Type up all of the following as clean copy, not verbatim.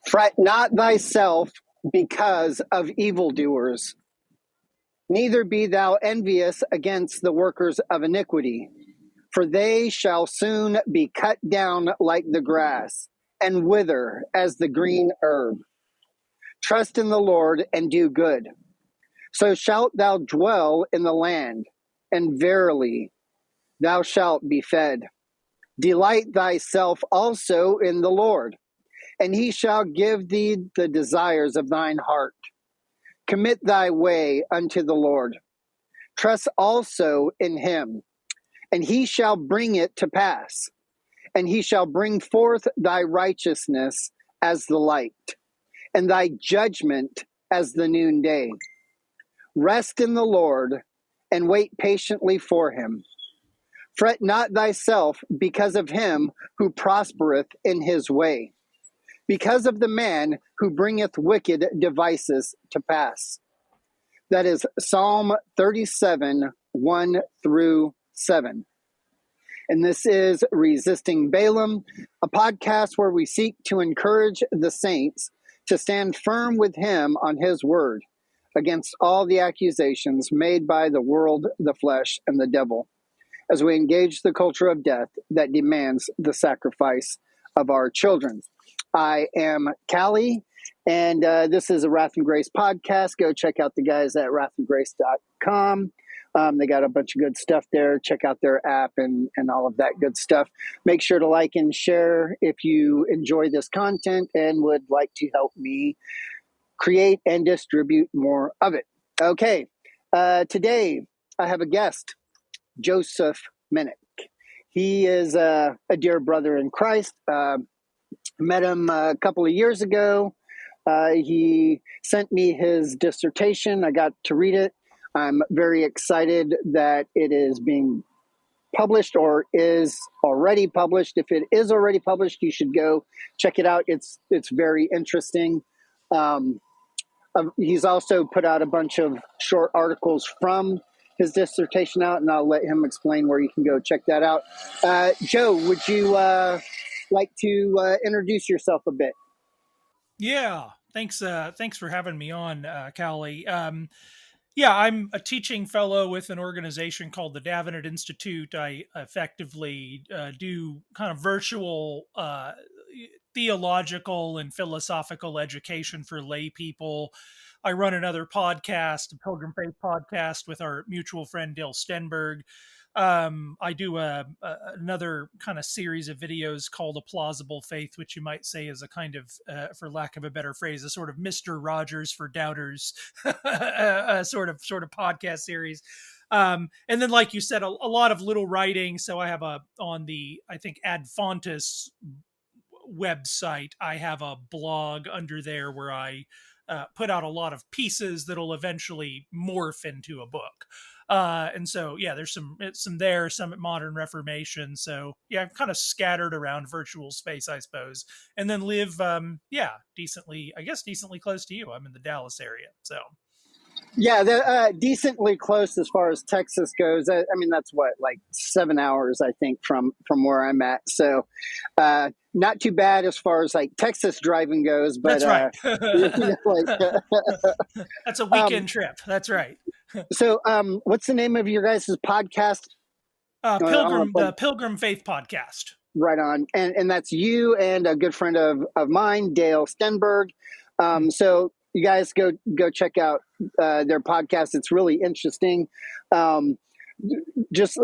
Fret not thyself because of evildoers, neither be thou envious against the workers of iniquity, for they shall soon be cut down like the grass, and wither as the green herb. Trust in the Lord and do good, so shalt thou dwell in the land, and verily thou shalt be fed. Delight thyself also in the Lord, and he shall give thee the desires of thine heart. Commit thy way unto the Lord. Trust also in him, and he shall bring it to pass. And he shall bring forth thy righteousness as the light, and thy judgment as the noonday. Rest in the Lord, and wait patiently for him. Fret not thyself because of him who prospereth in his way, because of the man who bringeth wicked devices to pass. That is Psalm 37, 1 through 7. And this is Resisting Balaam, a podcast where we seek to encourage the saints to stand firm with him on his word against all the accusations made by the world, the flesh, and the devil, as we engage the culture of death that demands the sacrifice of our children. I am Callie, and this is a Wrath and Grace podcast. Go check out the guys at wrathandgrace.com. They got a bunch of good stuff there. Check out their app and all of that good stuff. Make sure to like and share if you enjoy this content and would like to help me create and distribute more of it. Okay, today I have a guest, Joseph Minich. He is a dear brother in Christ. Met him a couple of years ago. He sent me his dissertation. I got to read it. I'm very excited that it is being published or is already published. If it is already published, you should go check it out. It's very interesting. He's also put out a bunch of short articles from his dissertation out, and I'll let him explain where you can go check that out. Joe, would you like to introduce yourself a bit? Yeah, thanks for having me on, Callie. Yeah, I'm a teaching fellow with an organization called the Davenant Institute. I effectively do kind of virtual theological and philosophical education for lay people. I run another podcast, a Pilgrim Faith podcast, with our mutual friend Dale Stenberg. I do another kind of series of videos called A Plausible Faith, which you might say is a kind of, for lack of a better phrase, a sort of Mr. Rogers for doubters sort of podcast series. And then, like you said, a lot of little writing. So I have on the, I think, Ad Fontes website, I have a blog under there where I put out a lot of pieces that'll eventually morph into a book. And so, yeah, there's some there, some at Modern Reformation. So yeah, I'm kind of scattered around virtual space, I suppose, and then live, decently close to you. I'm in the Dallas area. So yeah, decently close as far as Texas goes. I mean, that's what, like 7 hours, I think, from where I'm at. So, not too bad as far as like Texas driving goes, but that's right. That's a weekend trip. That's right. So, what's the name of your guys' podcast? The Pilgrim Faith Podcast. Right on. And that's you and a good friend of mine, Dale Stenberg. So you guys go check out their podcast. It's really interesting. Just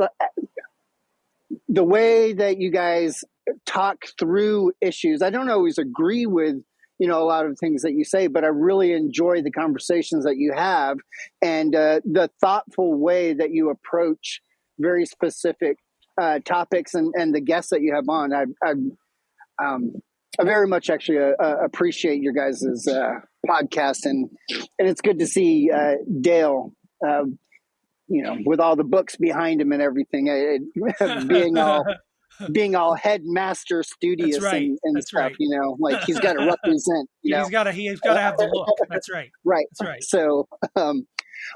the way that you guys talk through issues. I don't always agree with a lot of things that you say, but I really enjoy the conversations that you have and the thoughtful way that you approach very specific topics and the guests that you have on. Um, I very much actually appreciate your guys' podcast, and it's good to see Dale, with all the books behind him and everything, being all headmaster That's studious right. and That's stuff. right. Like he's got to represent. He's got to have the look. That's right. Right. That's right. So,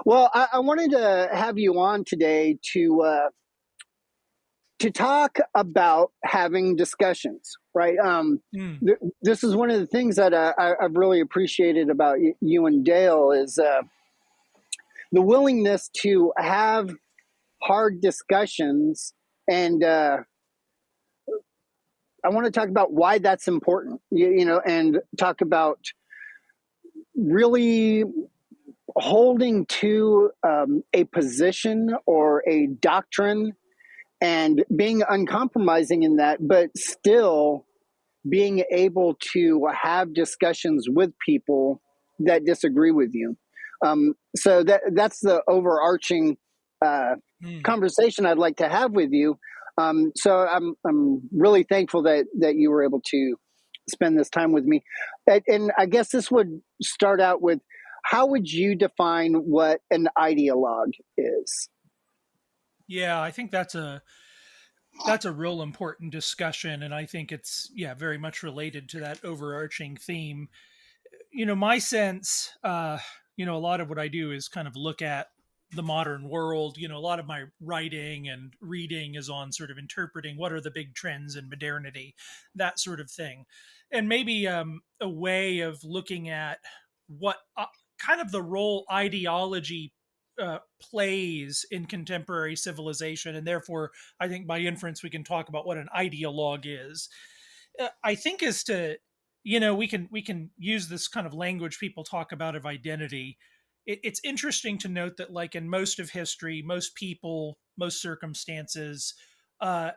well, I wanted to have you on today to talk about having discussions, right? This is one of the things that I've really appreciated about you and Dale is the willingness to have hard discussions. And I want to talk about why that's important, and talk about really holding to a position or a doctrine and being uncompromising in that, but still being able to have discussions with people that disagree with you. So that's the overarching conversation I'd like to have with you. So I'm really thankful that you were able to spend this time with me. And I guess this would start out with, how would you define what an ideologue is? Yeah, I think that's a real important discussion, and I think it's very much related to that overarching theme. My sense, a lot of what I do is kind of look at the modern world. A lot of my writing and reading is on sort of interpreting what are the big trends in modernity, that sort of thing, and maybe a way of looking at what kind of the role ideology plays in contemporary civilization, and therefore, I think by inference we can talk about what an ideologue is. I think is to, we can use this kind of language people talk about of identity. It's interesting to note that, like in most of history, most people, most circumstances,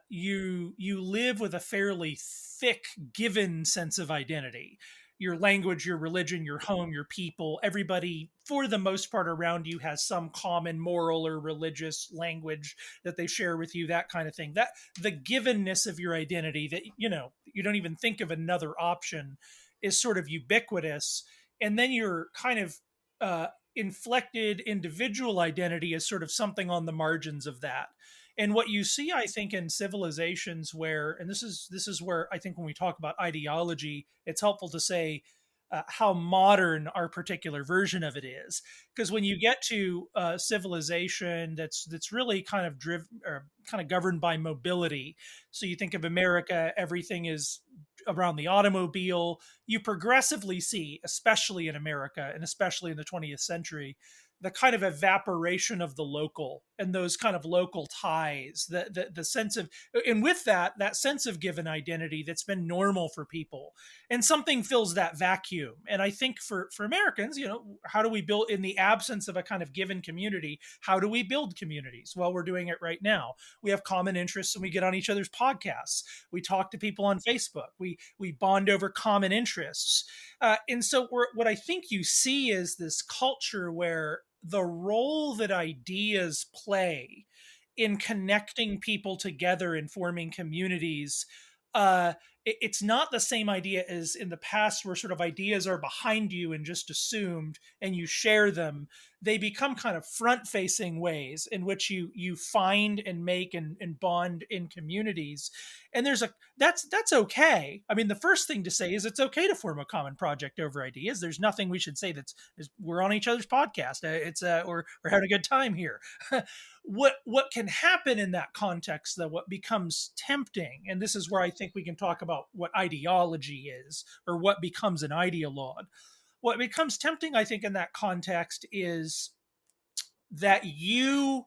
you live with a fairly thick given sense of identity. Your language, your religion, your home, your people, everybody, for the most part around you, has some common moral or religious language that they share with you, that kind of thing. That the givenness of your identity, that you don't even think of another option, is sort of ubiquitous. And then your kind of inflected individual identity is sort of something on the margins of that. And what you see, I think, in civilizations where, and this is where I think when we talk about ideology, it's helpful to say how modern our particular version of it is. Because when you get to civilization that's really kind of driven or kind of governed by mobility, so you think of America, everything is around the automobile. You progressively see, especially in America and especially in the 20th century, the kind of evaporation of the local and those kind of local ties, the sense of, and with that sense of given identity that's been normal for people, and something fills that vacuum. And I think for Americans, how do we build in the absence of a kind of given community? How do we build communities? Well, we're doing it right now. We have common interests and we get on each other's podcasts. We talk to people on Facebook. We bond over common interests. And so what I think you see is this culture where the role that ideas play in connecting people together and forming communities, it's not the same idea as in the past, where sort of ideas are behind you and just assumed and you share them. They become kind of front facing ways in which you find and make and bond in communities. And that's okay. I mean, the first thing to say is it's okay to form a common project over ideas. There's nothing we should say we're on each other's podcast. We're having a good time here. What can happen in that context, though, what becomes tempting, and this is where I think we can talk about what ideology is, or what becomes an ideologue. What becomes tempting, I think, in that context is that you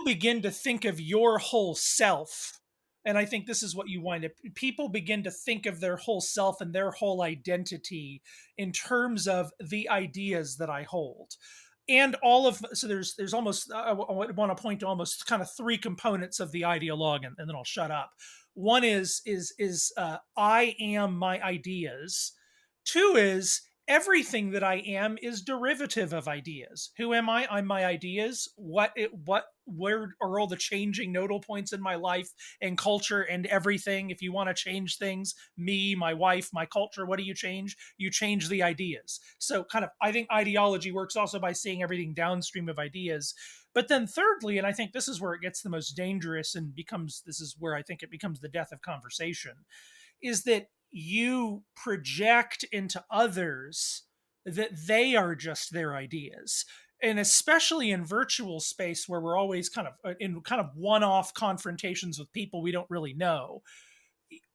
begin to think of your whole self. And I think this is what you wind up. People begin to think of their whole self and their whole identity in terms of the ideas that I hold. And all of, so there's almost, I want to point to almost kind of three components of the ideologue, and then I'll shut up. One is I am my ideas. Two is everything that I am is derivative of ideas. Who am I? I'm my ideas. Where are all the changing nodal points in my life and culture and everything? If you want to change things, me, my wife, my culture, what do you change? You change the ideas. So kind of, I think ideology works also by seeing everything downstream of ideas. But then thirdly, and I think this is where it gets the most dangerous and this is where I think it becomes the death of conversation, is that you project into others that they are just their ideas. And especially in virtual space where we're always kind of in kind of one-off confrontations with people we don't really know,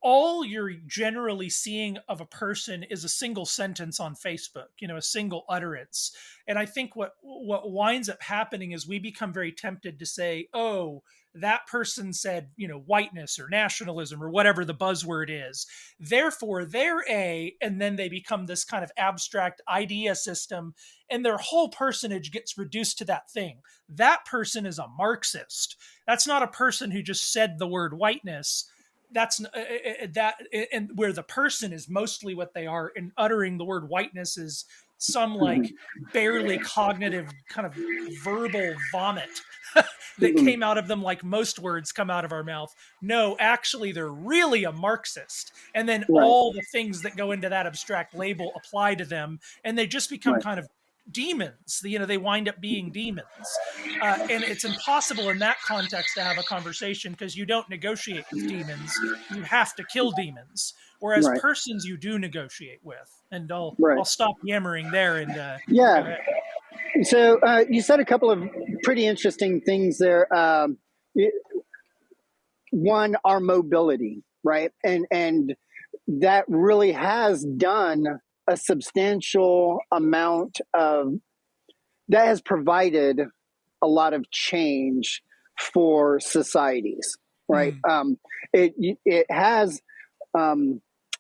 all you're generally seeing of a person is a single sentence on Facebook, a single utterance. And I think what winds up happening is we become very tempted to say, oh, that person said, whiteness or nationalism or whatever the buzzword is. Therefore, they're and then they become this kind of abstract idea system, and their whole personage gets reduced to that thing. That person is a Marxist. That's not a person who just said the word whiteness. That's that, and where the person is mostly what they are, and uttering the word whiteness is some like barely cognitive kind of verbal vomit that came out of them, like most words come out of our mouth. No, actually, they're really a Marxist. And then Right. all the things that go into that abstract label apply to them, and they just become Right. kind of demons. They wind up being demons. And it's impossible in that context to have a conversation because you don't negotiate with demons. You have to kill demons. Whereas Right. persons you do negotiate with. And Right. I'll stop yammering there and go Yeah. ahead. So you said a couple of pretty interesting things there. One, our mobility, right? And that really has done a substantial amount of, that has provided a lot of change for societies, right? It has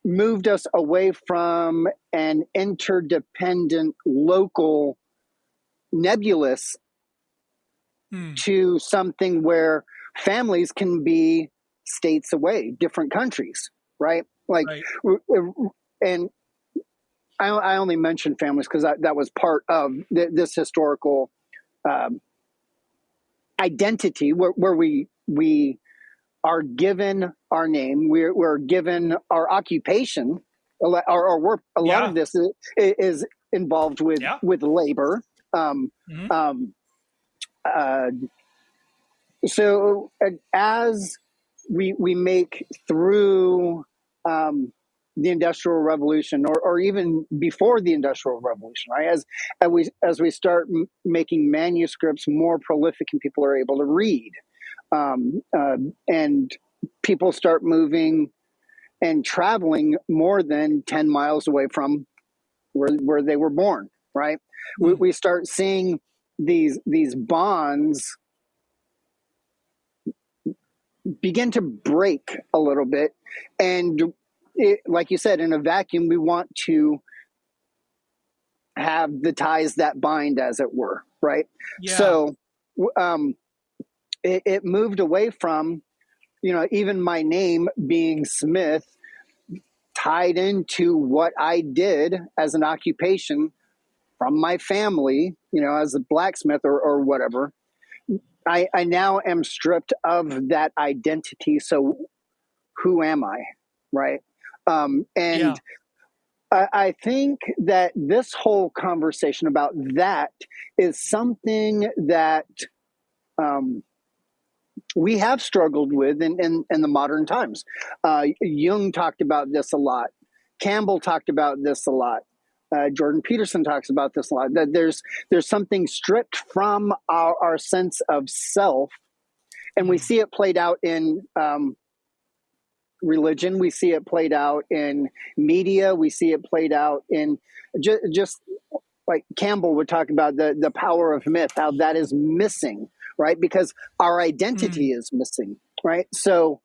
moved us away from an interdependent local nebulous to something where families can be states away, different countries, right? Like, Right. and I only mentioned families because that was part of this historical identity where we are given our name, we're given our occupation, our work. A lot Yeah. of this is involved Yeah. with labor. Uh, so as we make through the Industrial Revolution, or even before the Industrial Revolution, right? As we start making manuscripts more prolific and people are able to read, and people start moving and traveling more than 10 miles away from where they were born, right? We start seeing these bonds begin to break a little bit. And like you said, in a vacuum, we want to have the ties that bind, as it were, right? Yeah. So it moved away from, even my name being Smith tied into what I did as an occupation from my family, as a blacksmith or whatever. I now am stripped of that identity. So who am I? Right. And Yeah. I think that this whole conversation about that is something that we have struggled with in the modern times. Jung talked about this a lot. Campbell talked about this a lot. Jordan Peterson talks about this a lot. That there's something stripped from our sense of self, and we see it played out in religion. We see it played out in media. We see it played out in just like Campbell would talk about the power of myth, how that is missing, right? Because our identity is missing, right? So,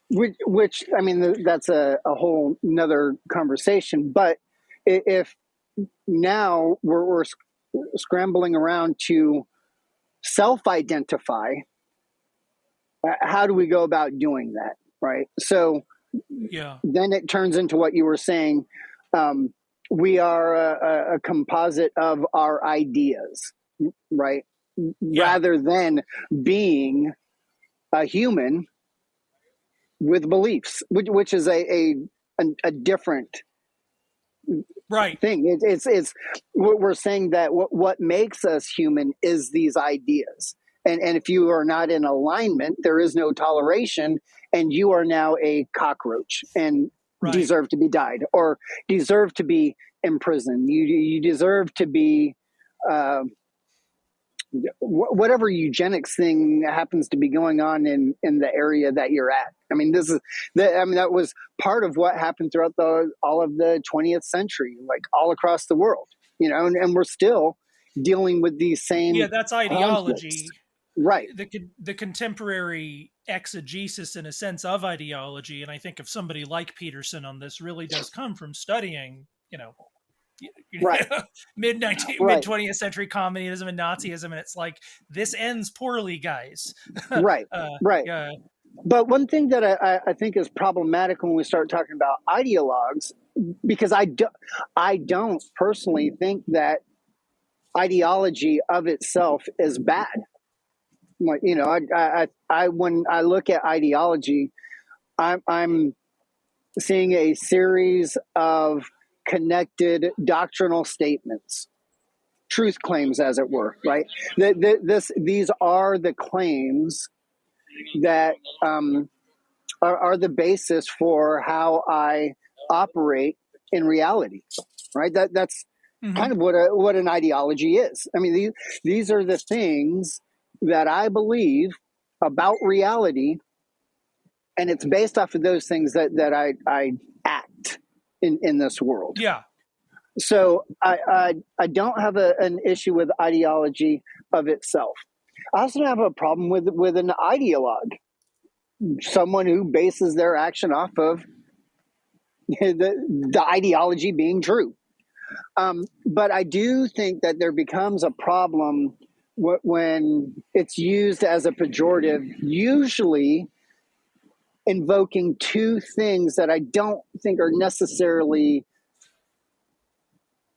which I mean, that's a whole nother conversation. But if now we're scrambling around to self-identify, how do we go about doing that, right? So Yeah. then it turns into what you were saying. we are a composite of our ideas, right? Yeah. Rather than being a human with beliefs, which is a different Right. thing. It's we're saying that what makes us human is these ideas. And if you are not in alignment, there is no toleration, and you are now a cockroach and Right. deserve to be died or deserve to be imprisoned. You deserve to be uh, whatever eugenics thing happens to be going on in the area that you're at. I mean, that was part of what happened throughout all of the 20th century, like all across the world, and we're still dealing with these Yeah, same that's conflicts. ideology. Right. The contemporary exegesis, in a sense, of ideology, and I think of somebody like Peterson on this, really does come from studying, Right. mid Right. 20th century communism and Nazism, and it's like, this ends poorly, guys. Right. Right. Yeah. But one thing that I think is problematic when we start talking about ideologues, because I don't personally think that ideology of itself is bad. When I look at ideology, I'm seeing a series of connected doctrinal statements, truth claims, as it were. Right. These are the claims that are the basis for how I operate in reality. Right. That's Mm-hmm. kind of what an ideology is. I mean, these are the things that I believe about reality, and it's based off of those things that I act in this world. Yeah. So I don't have an issue with ideology of itself. I also have a problem with an ideologue, someone who bases their action off of the ideology being true. But I do think that there becomes a problem when it's used as a pejorative, usually invoking two things that I don't think are necessarily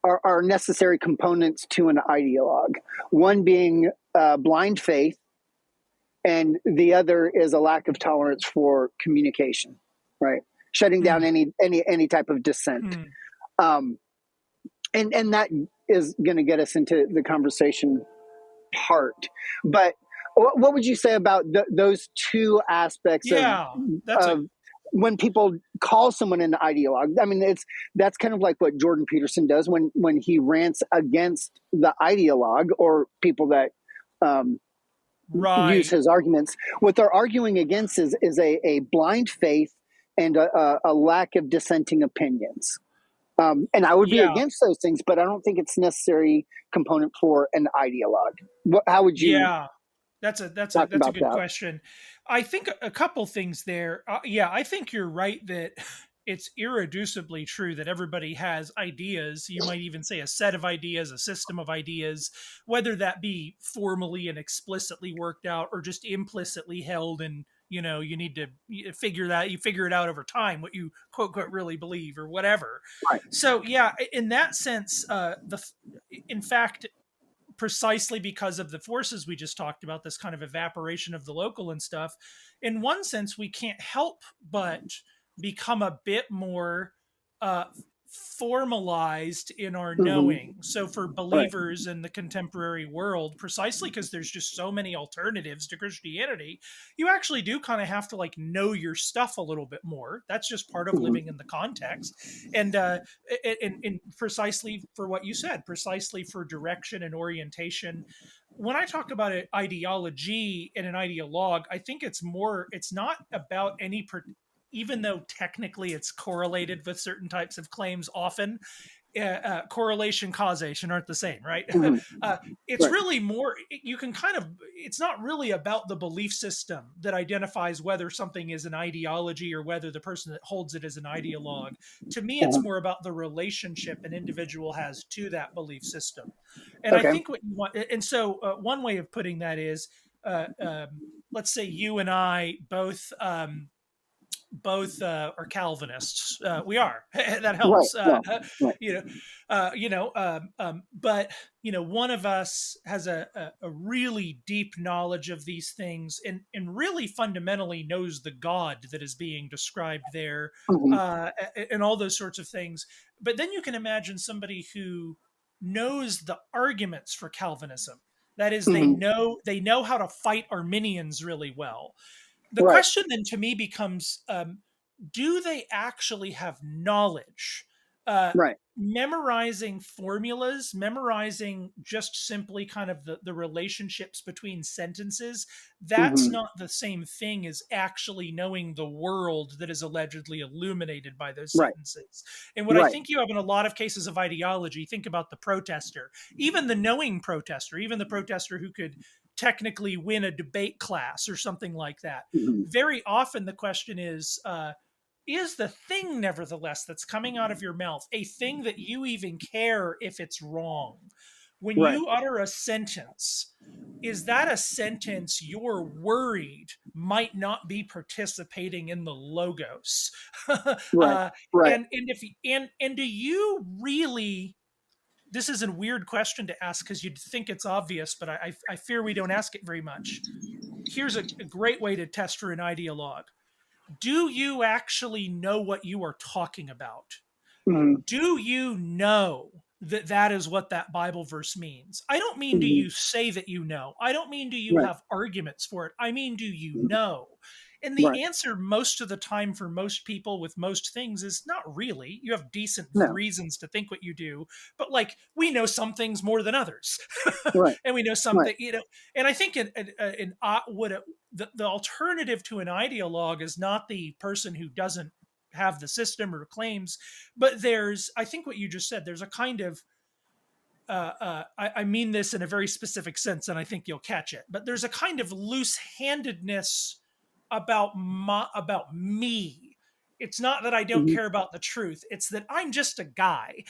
are necessary components to an ideologue. One being blind faith, and the other is a lack of tolerance for communication. Right, shutting down Mm. any type of dissent. Mm. Um, and that is going to get us into the conversation part. But what would you say about those two aspects Yeah. That's a of when people call someone an ideologue? I mean, that's kind of like what Jordan Peterson does when he rants against the ideologue or people that use right. his arguments. What they're arguing against is a blind faith and a lack of dissenting opinions. And I would be Yeah. against those things, but I don't think it's necessary component for an ideologue. How would you Yeah. talk That's a about good that? question. I think a couple things there. Yeah, I think you're right that it's irreducibly true that everybody has ideas. You might even say a set of ideas, a system of ideas, whether that be formally and explicitly worked out or just implicitly held, and you need to you figure it out over time what you quote quote really believe or whatever. Right. So yeah, in that sense, in fact, precisely because of the forces we just talked about, this kind of evaporation of the local and stuff, in one sense, we can't help but become a bit more uh, formalized in our knowing. Mm-hmm. So, for Right. believers in the contemporary world, precisely because there's just so many alternatives to Christianity, you actually do kind of have to like know your stuff a little bit more. That's just part of Mm-hmm. living in the context. And and precisely for what you said, precisely for direction and orientation. When I talk about it, ideology and an ideologue, I think it's not about even though technically it's correlated with certain types of claims often, correlation causation aren't the same, right? Mm-hmm. uh, it's Right. really more, you can kind of, it's not really about the belief system that identifies whether something is an ideology or whether the person that holds it is an ideologue. To me, it's Uh-huh. more about the relationship an individual has to that belief system. And I Okay. think what you want, and so one way of putting that is, let's say you and I both are Calvinists. We are. That Right. helps. No. Right. You know, but one of us has a really deep knowledge of these things, and really fundamentally knows the God that is being described there, Hmm. and all those sorts of things. But then you can imagine somebody who knows the arguments for Calvinism. That is, Hmm. they know how to fight Arminians really well. The Right. question then to me becomes, do they actually have knowledge? Uh, Right. Memorizing formulas, memorizing just simply kind of the relationships between sentences, that's Hmm. not the same thing as actually knowing the world that is allegedly illuminated by those Right. sentences. And what I Right. think you have in a lot of cases of ideology, think about the protester, even the knowing protester, even the protester who could technically win a debate class or something like that. Hmm. Very often the question is the thing, nevertheless, that's coming out of your mouth a thing that you even care if it's wrong? When Right. you utter a sentence, is that a sentence you're worried might not be participating in the logos? Right. Right. And do you really? This is a weird question to ask because you'd think it's obvious, but I fear we don't ask it very much. Here's a great way to test for an ideologue. Do you actually know what you are talking about? Hmm. Do you know that that is what that Bible verse means? I don't mean do Hmm. you say that you know. I don't mean do you Right. have arguments for it. I mean, do you Mhm. know? And the Right. answer most of the time for most people with most things is not really. You have decent No. reasons to think what you do, but like we know some things more than others. Right. And we know Right. something, and I think the alternative to an ideologue is not the person who doesn't have the system or claims, but there's, I think what you just said, there's a kind of, I mean this in a very specific sense, and I think you'll catch it, but there's a kind of loose handedness about me. It's not that I don't Hmm. care about the truth. It's that I'm just a guy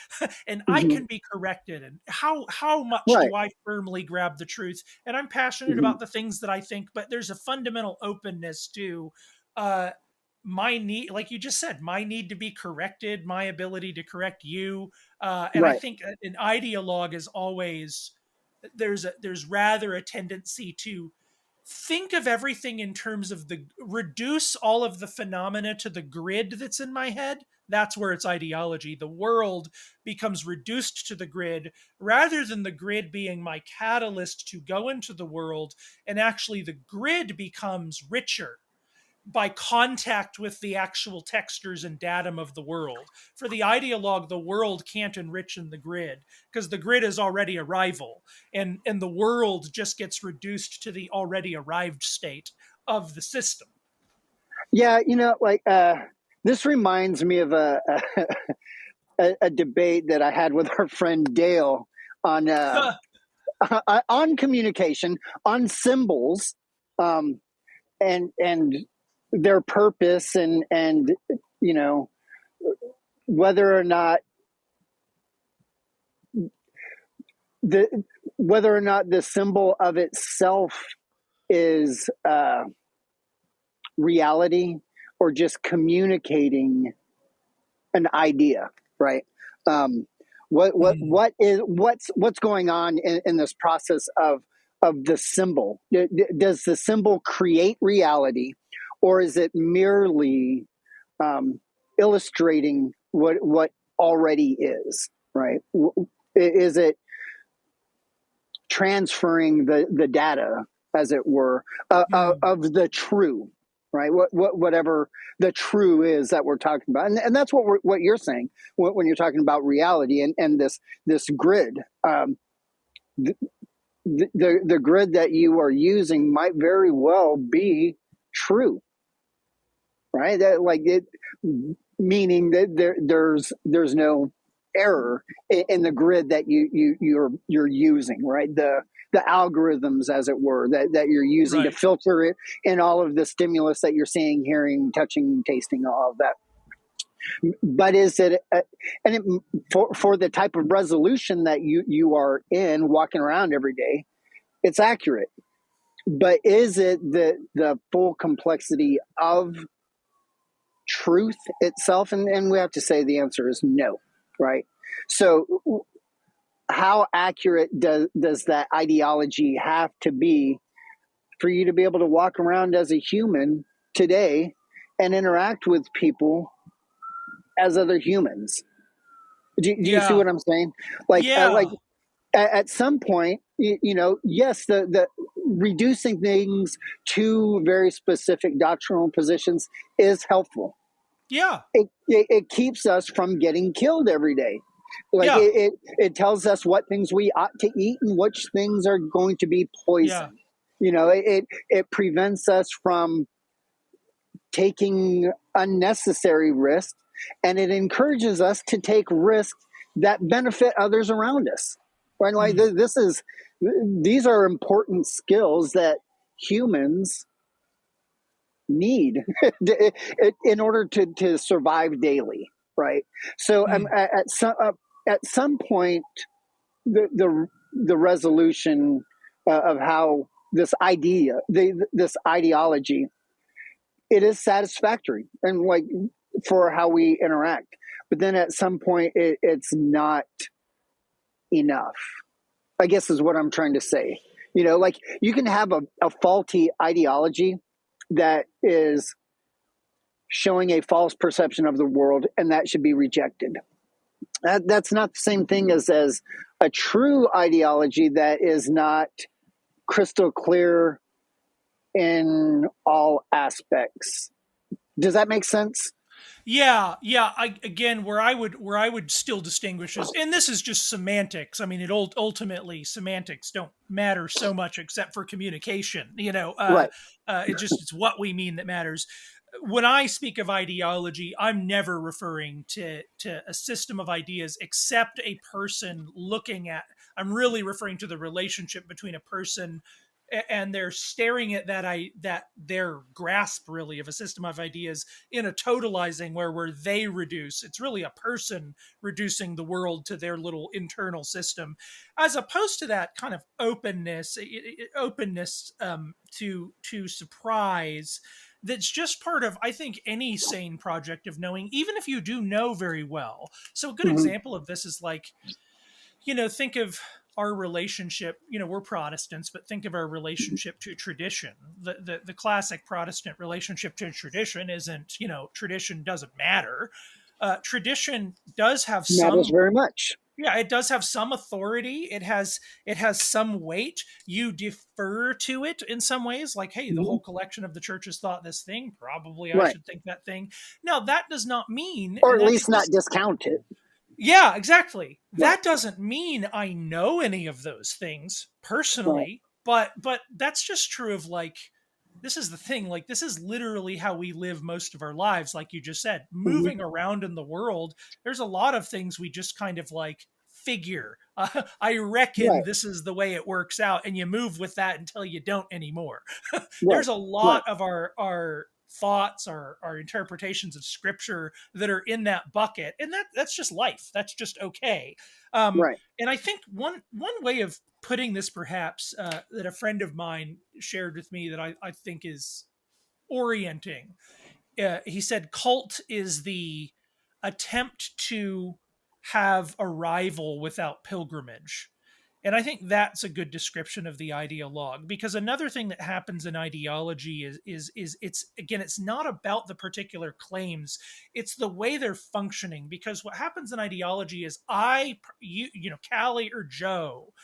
and I Hmm. can be corrected. And how much Right. do I firmly grab the truth? And I'm passionate Hmm. about the things that I think, but there's a fundamental openness to uh, my need, like you just said, my need to be corrected, my ability to correct you. And I Right. think an ideologue is always, there's rather a tendency to think of everything in terms of the reduce all of the phenomena to the grid that's in my head. That's where it's ideology. The world becomes reduced to the grid rather than the grid being my catalyst to go into the world. And actually, the grid becomes richer by contact with the actual textures and datum of the world. For the ideologue, the world can't enrich in the grid because the grid is already arrival, and the world just gets reduced to the already arrived state of the system. Yeah. Like this reminds me of a debate that I had with our friend Dale on on communication, on symbols, um, and their purpose, and you know whether or not the whether or not the symbol of itself is reality or just communicating an idea, right? Um, Mm, what's going on in this process of the symbol? Does the symbol create reality, or is it merely illustrating what already is? Right? Is it transferring the data, as it were, mm, of the true, right? Whatever the true is that we're talking about, and that's what you're saying when you're talking about reality and this grid. The, the grid that you are using might very well be true, right? That like it, meaning that there's no error in the grid that you're using, right? The algorithms, as it were, that you're using to right. filter it in all of the stimulus that you're seeing, hearing, touching, tasting, all of that. But is it and it, for the type of resolution that you are in, walking around every day, it's accurate. But is it the full complexity of truth itself? And we have to say the answer is no, right? So how accurate does that ideology have to be for you to be able to walk around as a human today and interact with people as other humans? Do you see Yeah. what I'm saying? Like Yeah. at some point, yes, the reducing things to very specific doctrinal positions is helpful. Yeah. It keeps us from getting killed every day. Like Yeah. it tells us what things we ought to eat and which things are going to be Yeah. poison. It prevents us from taking unnecessary risks, and it encourages us to take risks that benefit others around us. Right? Like Mm. these are important skills that humans need in order to survive daily. Right? So Mm. at some point, the resolution of how this ideology, it is satisfactory and like for how we interact, but then at some point it's not enough, I guess, is what I'm trying to say. Like you can have a faulty ideology that is showing a false perception of the world, and that should be rejected. That's not the same thing as a true ideology that is not crystal clear in all aspects. Does that make sense? Yeah, yeah. Again, where I would still distinguish is, and this is just semantics. I mean, ultimately semantics don't matter so much except for communication. Right. It's what we mean that matters. When I speak of ideology, I'm never referring to a system of ideas except a person looking at. I'm really referring to the relationship between a person and they're staring at that their grasp really of a system of ideas in a totalizing where they reduce. It's really a person reducing the world to their little internal system, as opposed to that kind of openness to surprise. That's just part of, I think, any sane project of knowing, even if you do know very well. So a good Mhm. example of this is like, think of our relationship. We're Protestants, but think of our relationship to tradition. The classic Protestant relationship to tradition isn't, tradition doesn't matter. Tradition does have Matters some, very much. yeah, it does have some authority. It has some weight. You defer to it in some ways, like, hey, the Mhm. whole collection of the churches thought this thing, probably I Right. should think that thing. Now that does not mean, Or and at that least not exists. discount it. Yeah, exactly. Right. That doesn't mean I know any of those things Right. personally, but that's just true of, like, this is the thing, like, this is literally how we live most of our lives, like you just said, Mhm. moving around in the world. There's a lot of things we just kind of like figure. I reckon Right. this is the way it works out, and you move with that until you don't anymore. Right. There's a Right. lot of our thoughts, our interpretations of scripture that are in that bucket, and that's just life. That's just okay. Right. And I think one way of putting this, perhaps, that a friend of mine shared with me that I think is orienting. He said cult is the attempt to have a rival without pilgrimage. And I think that's a good description of the ideologue, because another thing that happens in ideology is it's, again, it's not about the particular claims, it's the way they're functioning. Because what happens in ideology is, Callie or Joe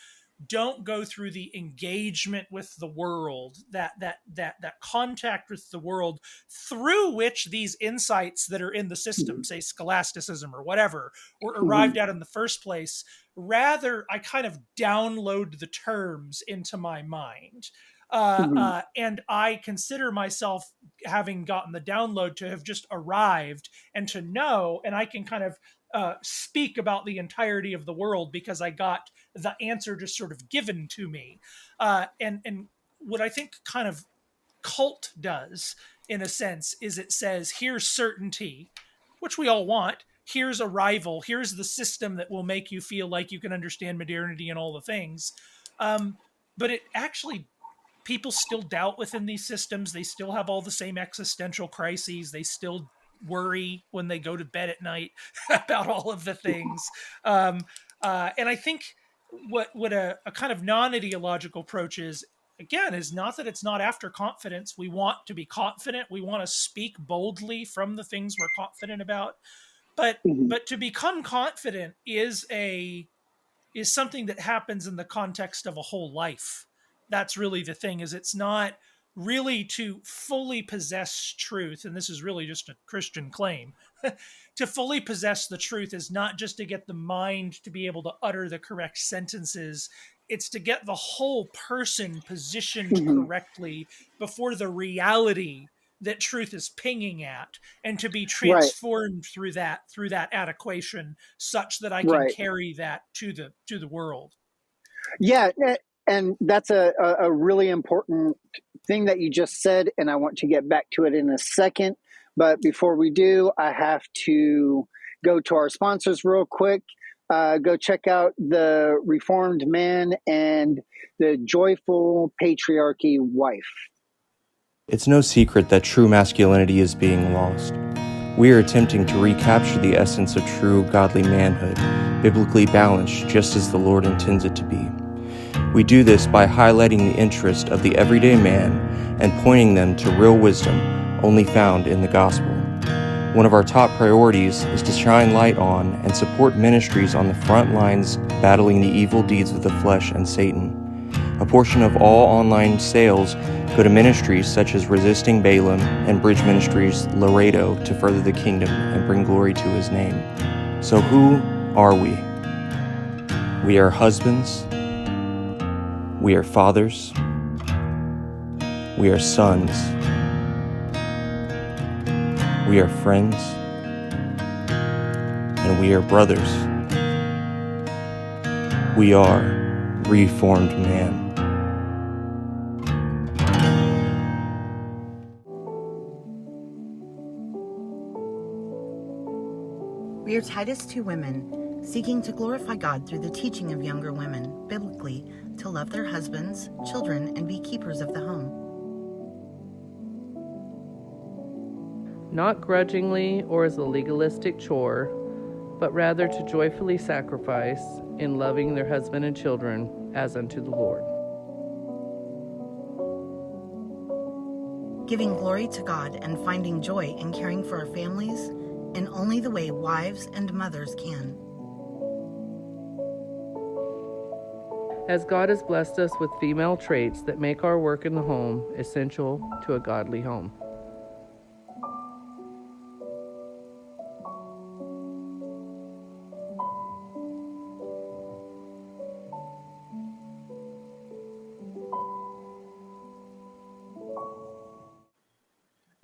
don't go through the engagement with the world, that contact with the world, through which these insights that are in the system, Mhm. say scholasticism or whatever, were Mhm. arrived at in the first place. Rather, I kind of download the terms into my mind. Mhm. And I consider myself, having gotten the download, to have just arrived and to know, and I can kind of speak about the entirety of the world because I got the answer just sort of given to me. And what I think kind of cult does, in a sense, is it says, here's certainty, which we all want. Here's a rival. Here's the system that will make you feel like you can understand modernity and all the things. But it actually, people still doubt within these systems. They still have all the same existential crises. They still worry when they go to bed at night about all of the things. And I think what a kind of non-ideological approach is, again, is not that it's not after confidence. We want to be confident. We want to speak boldly from the things we're confident about. But Mhm. to become confident is something that happens in the context of a whole life. That's really the thing, is it's not really to fully possess truth. And this is really just a Christian claim. To fully possess the truth is not just to get the mind to be able to utter the correct sentences. It's to get the whole person positioned Mhm. correctly before the reality that truth is pinging at, and to be Right, transformed through that adequation, such that I can right. carry that to the world. Yeah, and that's a really important thing that you just said, and I want to get back to it in a second. But before we do, I have to go to our sponsors real quick. Go check out the Reformed Man and the Joyful Patriarchy Wife. It's no secret that true masculinity is being lost. We are attempting to recapture the essence of true godly manhood, biblically balanced just as the Lord intends it to be. We do this by highlighting the interest of the everyday man and pointing them to real wisdom only found in the gospel. One of our top priorities is to shine light on and support ministries on the front lines battling the evil deeds of the flesh and Satan. A portion of all online sales go to ministries such as Resisting Balaam and Bridge Ministries Laredo to further the kingdom and bring glory to his name. So who are we? We are husbands. We are fathers. We are sons. We are friends. And we are brothers. We are Reformed Man. We are Titus 2 women, seeking to glorify God through the teaching of younger women, biblically, to love their husbands, children, and be keepers of the home. Not grudgingly or as a legalistic chore, but rather to joyfully sacrifice in loving their husband and children as unto the Lord. Giving glory to God and finding joy in caring for our families in only the way wives and mothers can. As God has blessed us with female traits that make our work in the home essential to a godly home.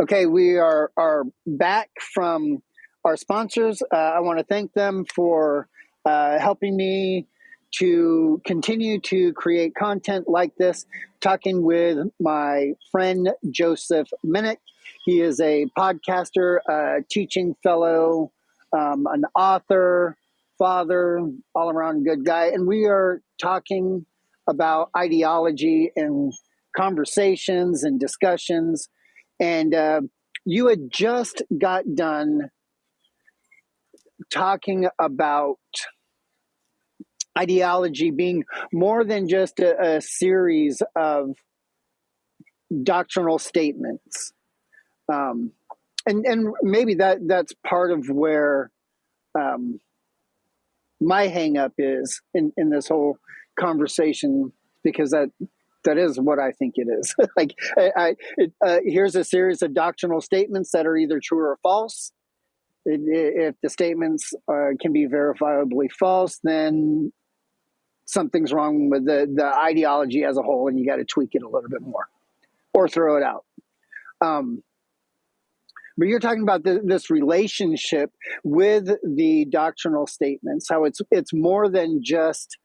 Okay, we are back from our sponsors. I want to thank them for helping me to continue to create content like this, talking with my friend Joseph Minich. He is a podcaster, a teaching fellow, an author, father, all around good guy. And we are talking about ideology and conversations and discussions. And you had just got done talking about ideology being more than just a series of doctrinal statements. And maybe that's part of where my hang up is in this whole conversation, because that is what I think it is. Like, here's a series of doctrinal statements that are either true or false. If the statements can be verifiably false, then something's wrong with the ideology as a whole, and you got to tweak it a little bit more or throw it out. But you're talking about this relationship with the doctrinal statements, how it's more than just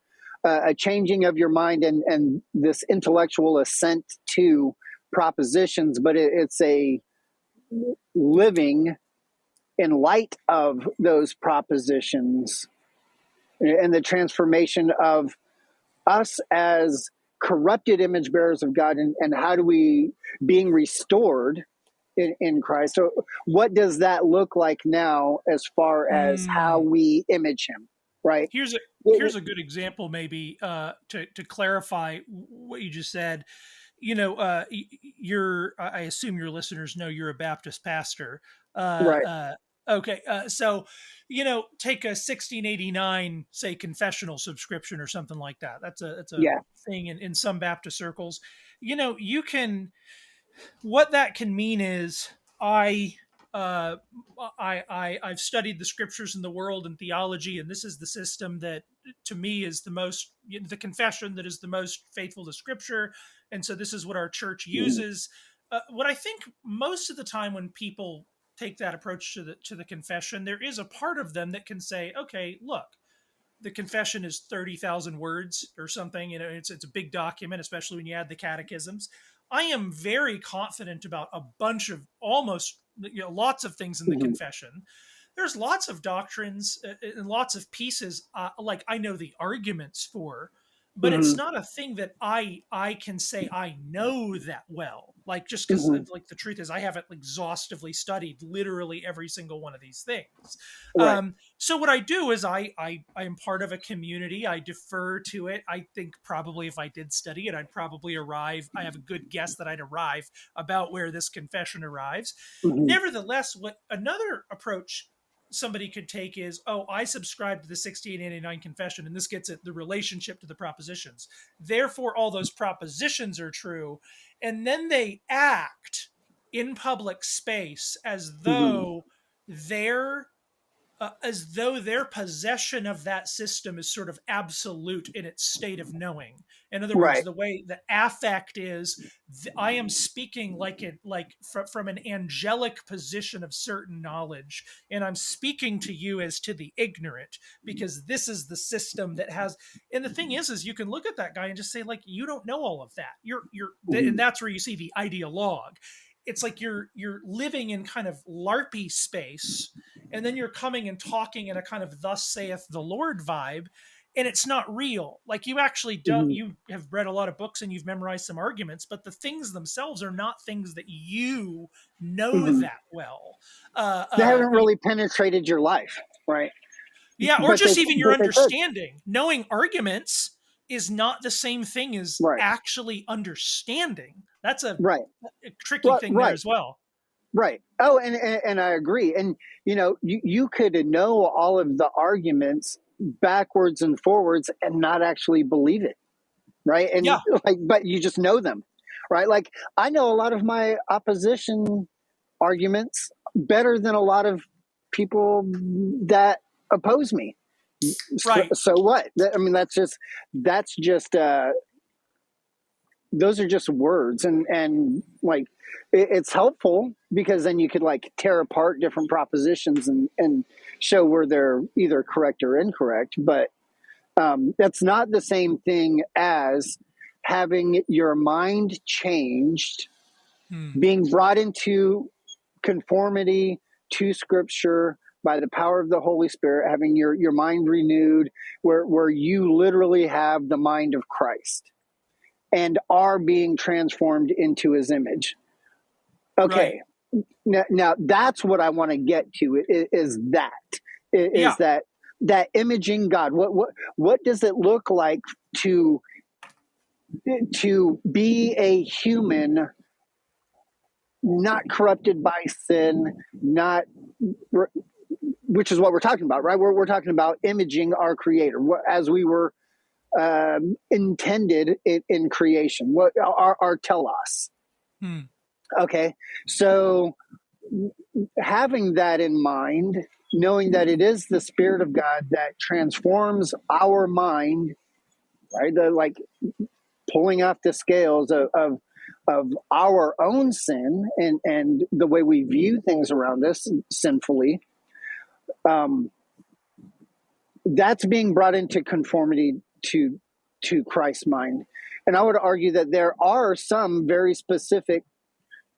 a changing of your mind and this intellectual assent to propositions, but it's a living in light of those propositions and the transformation of us as corrupted image bearers of God, and how do we, being restored, in Christ. So what does that look like now as far as how we image him, right? Here's a good example, maybe to clarify what you just said. I assume your listeners know you're a Baptist pastor. Right. Okay. So, take a 1689, say, confessional subscription or something like that. That's a Yeah. thing in some Baptist circles. What that can mean is uh, I've studied the scriptures in the world and theology, and this is the system that to me is the confession that is the most faithful to scripture. And so this is what our church uses. What I think most of the time when people take that approach to the confession, there is a part of them that can say, okay, look, the confession is 30,000 words or something. It's a big document, especially when you add the catechisms. I am very confident about a bunch of lots of things in the confession. There's lots of doctrines and lots of pieces like I know the arguments for, but it's not a thing that I can say I know that well. Like just because like the truth is I haven't exhaustively studied literally every single one of these things. Right. So what I do is I am part of a community. I defer to it. I think probably if I did study it, I'd probably arrive. I have a good guess that I'd arrive about where this confession arrives. Nevertheless, what another approach somebody could take is, oh, I subscribe to the 1689 confession, and this gets at the relationship to the propositions. Therefore, all those propositions are true. And then they act in public space as though their possession of that system is sort of absolute in its state of knowing. In other words, Right. the way the affect is, I am speaking from an angelic position of certain knowledge, and I'm speaking to you as to the ignorant because this is the system that has. And the thing is you can look at that guy and just say, like, you don't know all of that. And that's where you see the ideologue. It's like you're living in kind of LARPy space, and then you're coming and talking in a kind of thus saith the Lord vibe, and it's not real. Like you actually don't, you have read a lot of books and you've memorized some arguments, but the things themselves are not things that you know that well. They haven't really penetrated your life, right? Yeah, or But just even your but they could. understanding. Knowing arguments is not the same thing as Right. actually understanding. That's a tricky thing Right. there as well. Right. Oh, and I agree. And, you could know all of the arguments backwards and forwards and not actually believe it. Right. And but you just know them. Right. Like I know a lot of my opposition arguments better than a lot of people that oppose me. Right. So what? I mean, that's just those are just words, and like it's helpful because then you could like tear apart different propositions and show where they're either correct or incorrect. But that's not the same thing as having your mind changed, being brought into conformity to Scripture by the power of the Holy Spirit, having your mind renewed, where you literally have the mind of Christ and are being transformed into his image. Okay. Right. Now that's what I want to get to is that imaging God. What does it look like to be a human not corrupted by sin, which is what we're talking about, right? We're talking about imaging our Creator as we were intended in creation. What our telos. Okay, so having that in mind, knowing that it is the Spirit of God that transforms our mind, right? Like pulling off the scales of our own sin and the way we view things around us sinfully. That's being brought into conformity to Christ's mind. And I would argue that there are some very specific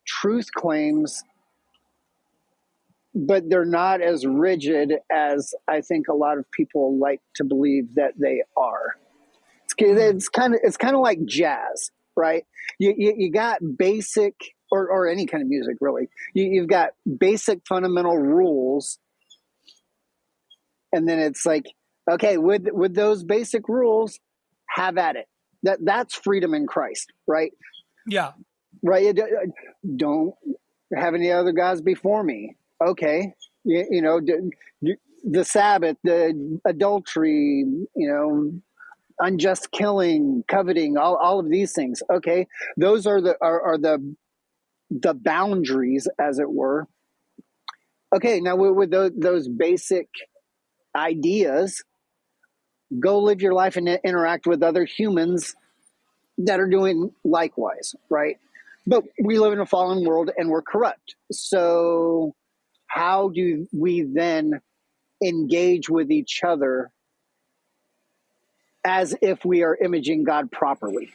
truth claims, but they're not as rigid as I think a lot of people like to believe that they are. It's kind of like jazz, right? You got basic or any kind of music, really. You've got basic fundamental rules, and then it's like, okay, with those basic rules, have at it. That's freedom in Christ, right? Yeah. Right. Don't have any other gods before me. Okay. The Sabbath, the adultery, unjust killing, coveting, all of these things. Okay. Those are the boundaries, as it were. Okay. Now with those basic ideas, go live your life and interact with other humans that are doing likewise, right? But we live in a fallen world and we're corrupt. So how do we then engage with each other as if we are imaging God properly?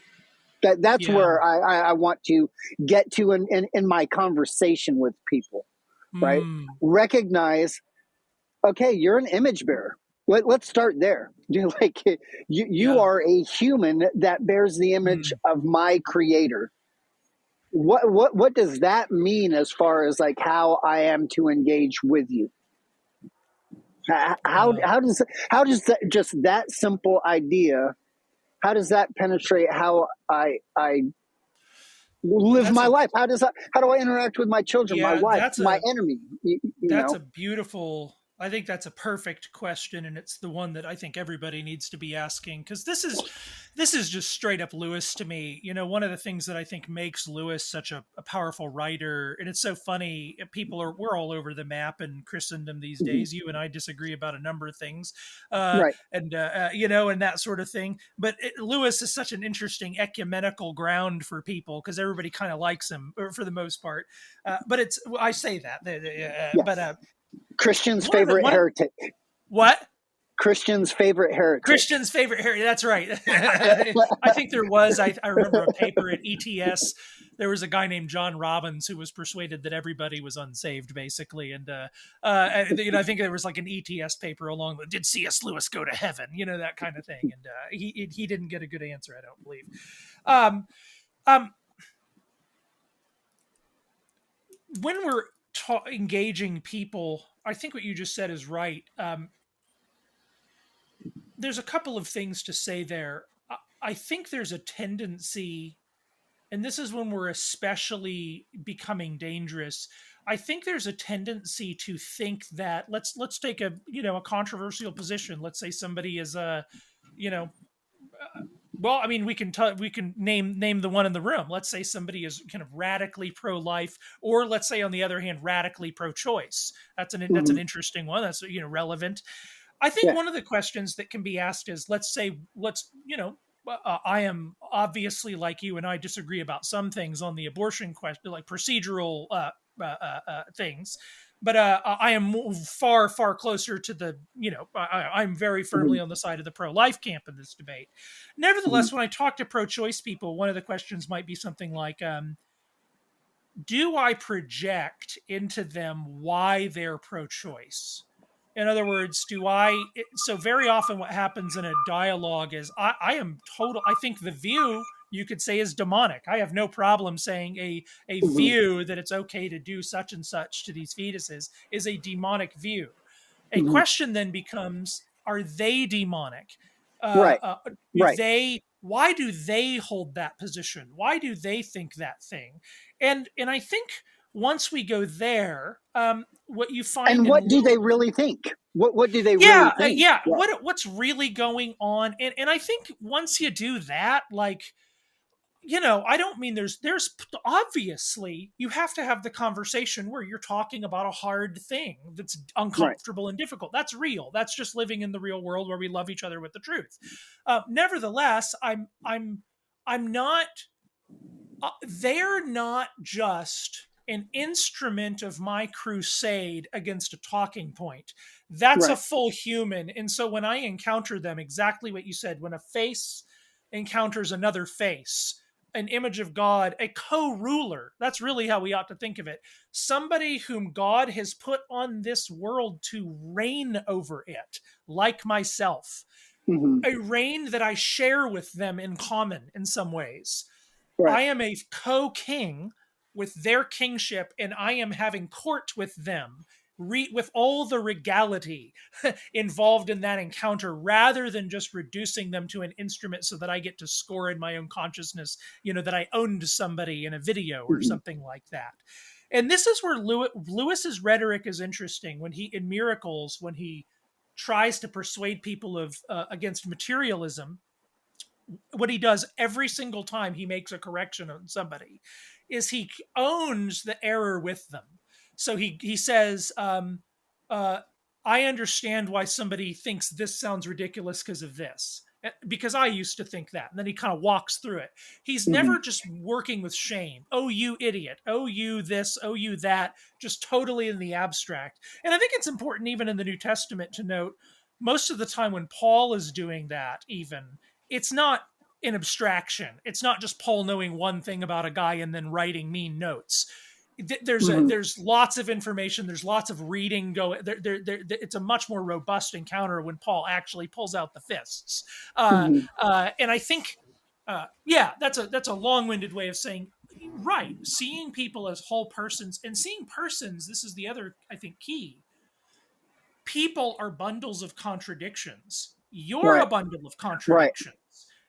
That's where I want to get to in my conversation with people, right? Recognize, okay, you're an image bearer. Let's start there. You are a human that bears the image of my Creator. What does that mean as far as like how I am to engage with you? How does that, just that simple idea, how does that penetrate how I live my life? How do I interact with my children, my wife, my enemy? That's a beautiful, I think that's a perfect question, and it's the one that I think everybody needs to be asking, because this is just straight up Lewis to me. One of the things that I think makes Lewis such a powerful writer, and it's so funny, we're all over the map in Christendom these days. You and I disagree about a number of things, right? And and that sort of thing. But Lewis is such an interesting ecumenical ground for people because everybody kind of likes him for the most part. But I say that, but. Christian's favorite heretic. What? Christian's favorite heretic. Christian's favorite heretic. That's right. I think there was, I remember a paper at ETS. There was a guy named John Robbins who was persuaded that everybody was unsaved, basically. And, I think there was like an ETS paper along with, did C.S. Lewis go to heaven? That kind of thing. And he didn't get a good answer, I don't believe. When we're engaging people, I think what you just said is right. There's a couple of things to say there. I think there's a tendency, and this is when we're especially becoming dangerous. I think there's a tendency to think that let's take a controversial position. Let's say somebody is well, I mean, we can name the one in the room. Let's say somebody is kind of radically pro-life, or let's say on the other hand, radically pro-choice. That's an interesting one. That's relevant. I think one of the questions that can be asked is, I am obviously like you, and I disagree about some things on the abortion question, like procedural things. But I am far, far closer to the, I'm very firmly on the side of the pro-life camp in this debate. Nevertheless, when I talk to pro-choice people, one of the questions might be something like, do I project into them why they're pro-choice? In other words, so very often what happens in a dialogue is I think the view, you could say, is demonic. I have no problem saying a view that it's okay to do such and such to these fetuses is a demonic view. A question then becomes, are they demonic? Right. Why do they hold that position? Why do they think that thing? And I think once we go there, what you find, and what do they really think? What do they really think? Yeah. What's really going on? And I think once you do that, I don't mean there's obviously you have to have the conversation where you're talking about a hard thing that's uncomfortable and difficult. That's real. That's just living in the real world where we love each other with the truth. Nevertheless, I'm not. They're not just an instrument of my crusade against a talking point. That's a full human. And so when I encounter them, exactly what you said, when a face encounters another face, an image of God, a co-ruler, that's really how we ought to think of it. Somebody whom God has put on this world to reign over it, like myself. A reign that I share with them in common in some ways. Right. I am a co-king with their kingship, and I am having court with them, with all the regality involved in that encounter, rather than just reducing them to an instrument so that I get to score in my own consciousness, that I owned somebody in a video or something like that. And this is where Lewis's rhetoric is interesting. When in Miracles, when he tries to persuade people against materialism, what he does every single time he makes a correction on somebody is he owns the error with them. So he says, I understand why somebody thinks this sounds ridiculous because of this, because I used to think that. And then he kind of walks through it. He's never just working with shame. Oh, you idiot. Oh, you this. Oh, you that. Just totally in the abstract. And I think it's important even in the New Testament to note, most of the time when Paul is doing that, even, it's not an abstraction. It's not just Paul knowing one thing about a guy and then writing mean notes. There's lots of information. There's lots of reading going. It's a much more robust encounter when Paul actually pulls out the fists. And I think, that's a long-winded way of saying, right, seeing people as whole persons and seeing persons. This is the other, I think, key. People are bundles of contradictions. You're a bundle of contradictions.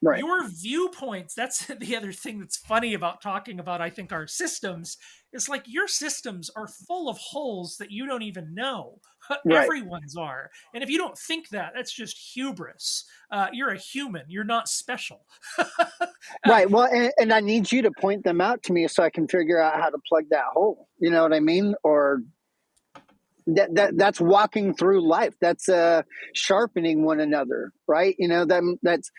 Right. Your viewpoints, that's the other thing that's funny about talking about, I think, our systems. It's like your systems are full of holes that you don't even know. Right. Everyone's are. And if you don't think that, that's just hubris. You're a human. You're not special. Right. Well, and I need you to point them out to me so I can figure out how to plug that hole. You know what I mean? Or that's walking through life. That's sharpening one another, right? That's.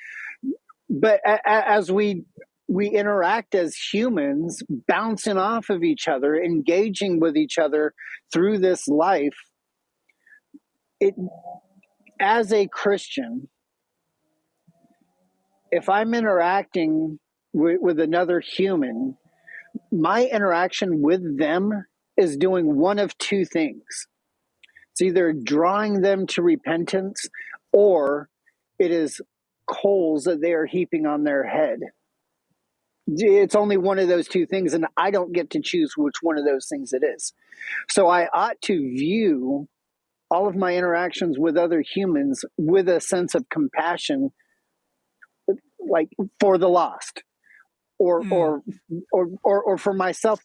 But as we interact as humans, bouncing off of each other, engaging with each other through this life, as a Christian, if I'm interacting with another human, my interaction with them is doing one of two things. It's either drawing them to repentance, or it is coals that they are heaping on their head. It's only one of those two things, and I don't get to choose which one of those things it is. So I ought to view all of my interactions with other humans with a sense of compassion, like for the lost, or for myself.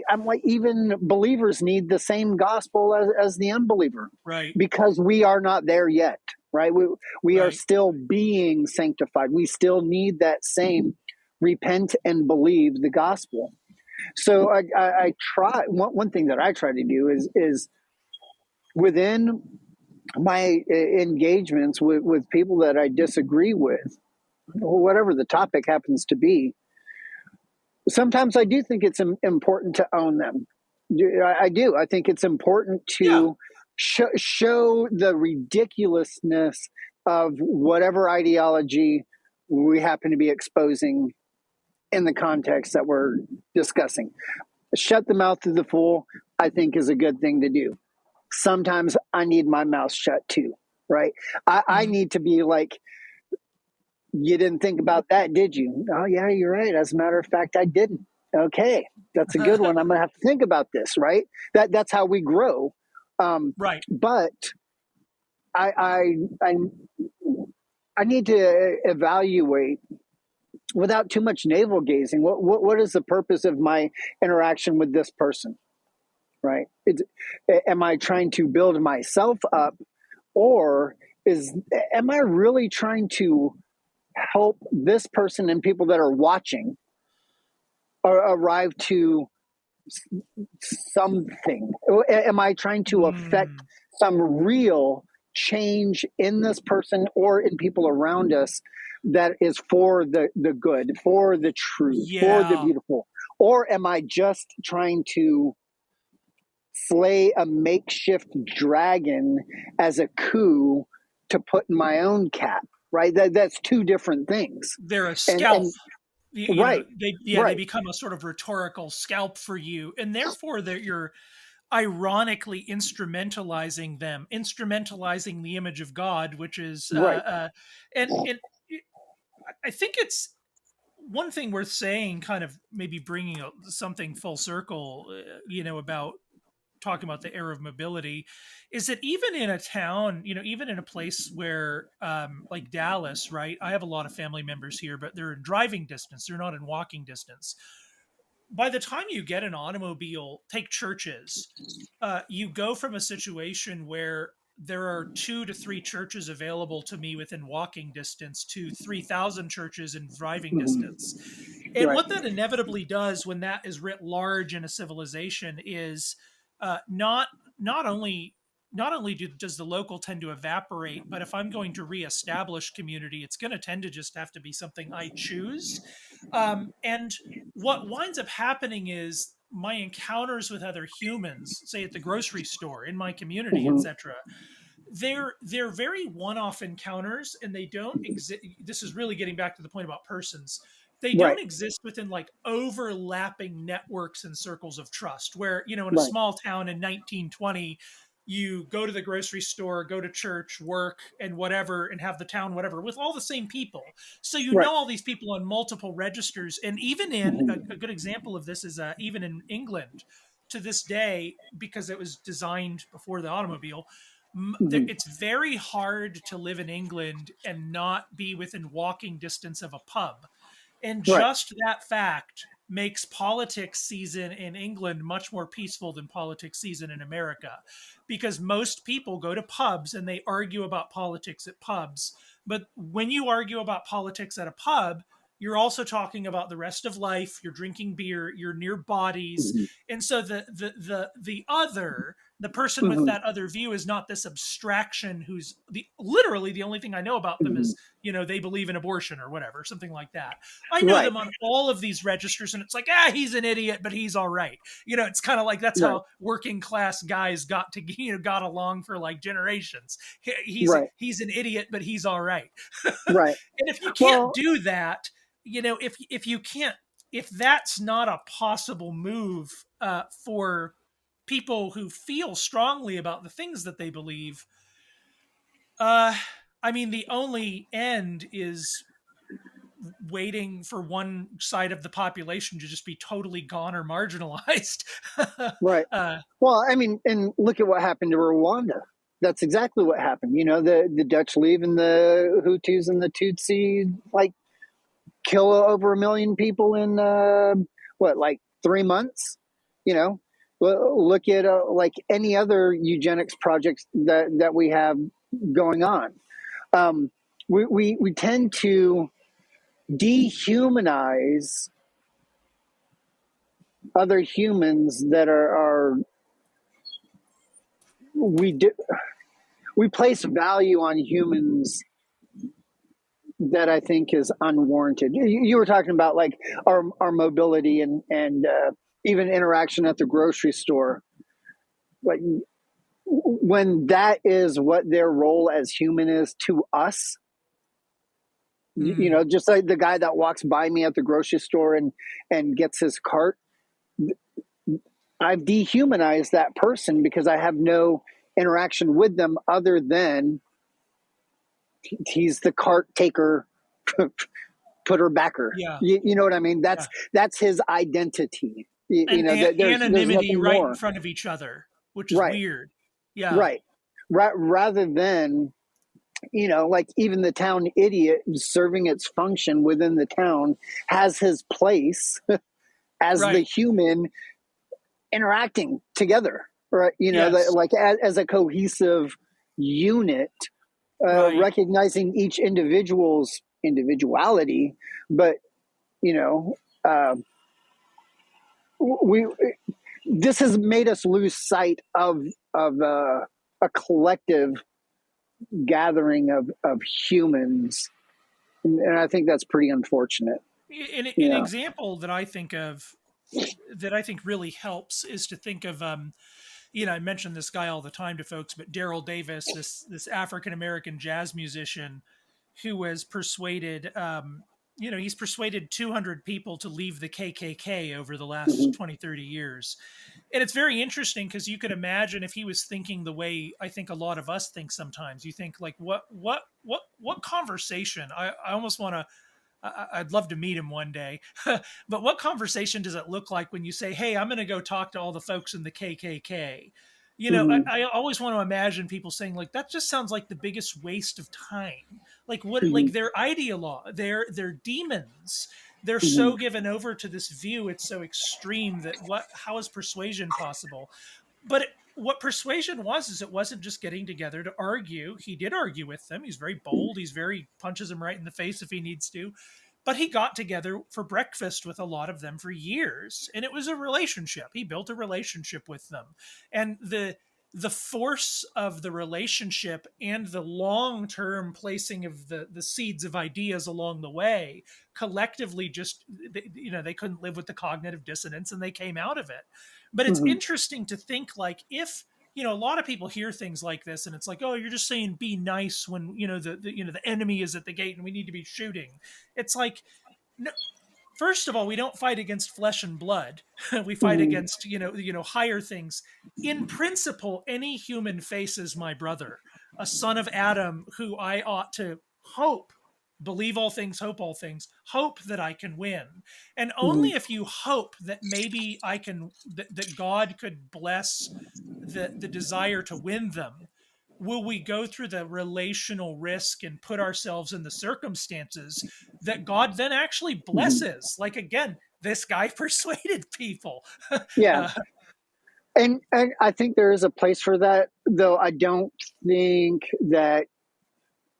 I'm like, even believers need the same gospel as the unbeliever, right? Because we are not there yet. Right. We are still being sanctified. We still need that same repent and believe the gospel. So I try. One thing that I try to do is within my engagements with people that I disagree with, whatever the topic happens to be, sometimes I do think it's important to own them. I do. I think it's important to show the ridiculousness of whatever ideology we happen to be exposing in the context that we're discussing. Shut the mouth of the fool, I think, is a good thing to do. Sometimes I need my mouth shut too, right? I need to be like, you didn't think about that, did you? Oh, yeah, you're right. As a matter of fact, I didn't. Okay, that's a good one. I'm going to have to think about this, right? That's how we grow. Right. But I need to evaluate without too much navel gazing. What is the purpose of my interaction with this person, right? Am I trying to build myself up, or am I really trying to help this person and people that are watching arrive to something? Am I trying to affect some real change in this person or in people around us that is for the good, for the truth, for the beautiful? Or am I just trying to slay a makeshift dragon as a coup to put in my own cap? Right? That's two different things. They're a scalp. Right. They become a sort of rhetorical scalp for you, and therefore you're ironically instrumentalizing the image of God, which is and I think it's one thing worth saying, kind of maybe bringing something full circle, about talking about the era of mobility, is that even in a town, even in a place where, like Dallas, right? I have a lot of family members here, but they're in driving distance. They're not in walking distance. By the time you get an automobile, take churches, you go from a situation where there are 2 to 3 churches available to me within walking distance to 3,000 churches in driving distance. And Right. what that inevitably does when that is writ large in a civilization is not only does the local tend to evaporate, but if I'm going to reestablish community, it's going to tend to just have to be something I choose. And what winds up happening is my encounters with other humans, say at the grocery store, in my community, etc., they're very one-off encounters, and they don't exist. This is really getting back to the point about persons. They don't exist within like overlapping networks and circles of trust where, in a small town in 1920, you go to the grocery store, go to church, work, and whatever, and have the town, whatever, with all the same people. So know all these people on multiple registers. And even in a good example of this is even in England to this day, because it was designed before the automobile, it's very hard to live in England and not be within walking distance of a pub. And just that fact makes politics season in England much more peaceful than politics season in America, because most people go to pubs and they argue about politics at pubs. But when you argue about politics at a pub, you're also talking about the rest of life. You're drinking beer. You're near bodies, and so the person with that other view is not this abstraction who's literally the only thing I know about them is, they believe in abortion or whatever, something like that. I know them on all of these registers, and it's like, he's an idiot, but he's all right. It's kind of like that's how working class guys got along for like generations. He's an idiot, but he's all right. Right. And if you can't do that, if that's not a possible move for people who feel strongly about the things that they believe, the only end is waiting for one side of the population to just be totally gone or marginalized. Right. Well, and look at what happened to Rwanda. That's exactly what happened. The Dutch leave and the Hutus and the Tutsi, kill over 1 million people in 3 months. Look at any other eugenics projects that we have going on. We tend to dehumanize other humans that we place value on humans that I think is unwarranted. You were talking about our mobility and even interaction at the grocery store. Like when that is what their role as human is to us, just like the guy that walks by me at the grocery store and gets his cart, I've dehumanized that person because I have no interaction with them other than he's the cart taker, putter backer. Yeah. You know what I mean? That's his identity. Anonymity right in front of each other, which is weird. Yeah. Right. Rather than, even the town idiot serving its function within the town has his place as the human interacting together, right? As a cohesive unit, recognizing each individual's individuality, but this has made us lose sight of a collective gathering of humans, and I think that's pretty unfortunate. An example that I think of that I think really helps is to think of I mention this guy all the time to folks, but Daryl Davis, this African American jazz musician who was persuaded he's persuaded 200 people to leave the KKK over the last 20, 30 years. And it's very interesting because you could imagine if he was thinking the way I think a lot of us think sometimes. You think like, what conversation? I almost want to I'd love to meet him one day. But what conversation does it look like when you say, "Hey, I'm going to go talk to all the folks in the KKK"? You know, Mhm. I always want to imagine people saying, like, that just sounds like the biggest waste of time. Like, what, like Mhm. their ideologue, they're demons. They're Mhm. so given over to this view. It's so extreme that how is persuasion possible? But what persuasion was is it wasn't just getting together to argue. He did argue with them. He's very bold. He's very punches them right in the face if he needs to. But he got together for breakfast with a lot of them for years, and it was a relationship. He built a relationship with them, and the force of the relationship and the long-term placing of the seeds of ideas along the way collectively just they couldn't live with the cognitive dissonance and they came out of it. But it's Mhm. interesting to think, like, if a lot of people hear things like this and it's like, oh, you're just saying be nice when the enemy is at the gate and we need to be shooting. It's like, no, first of all, we don't fight against flesh and blood. We fight Mhm. against higher things. In principle, any human faces my brother, a son of Adam, who I ought to hope, believe all things, hope that I can win. And only Mhm. if you hope that maybe that God could bless the desire to win them, will we go through the relational risk and put ourselves in the circumstances that God then actually Mhm. blesses. Like, again, this guy persuaded people. Yeah. uh, And I think there is a place for that, though I don't think that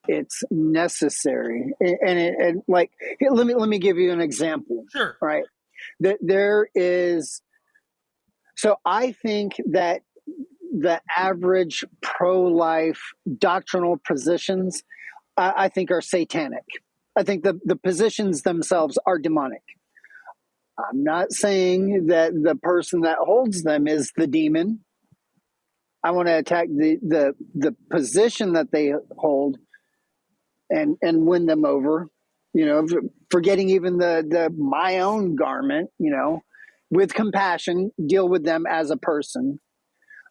it's necessary. And like, here, let me give you an example, sure. right? That there is. So I think that the average pro-life doctrinal positions, I think, are satanic. I think the positions themselves are demonic. I'm not saying that the person that holds them is the demon. I want to attack the position that they hold and win them over. Forgetting even the my own garment. With compassion, deal with them as a person.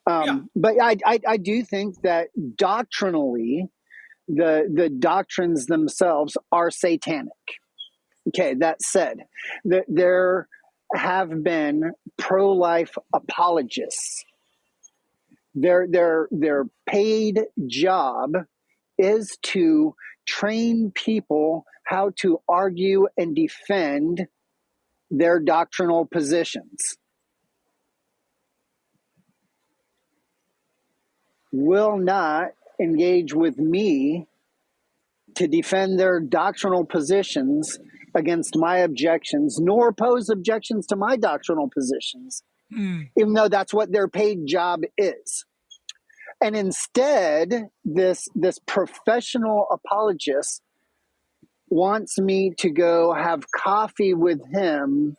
Yeah. But I do think that doctrinally, the doctrines themselves are satanic. Okay, that said, there have been pro-life apologists. Their paid job is to train people how to argue and defend their doctrinal positions. Will not engage with me to defend their doctrinal positions against my objections, nor pose objections to my doctrinal positions, Mm. even though that's what their paid job is. And instead, this professional apologist wants me to go have coffee with him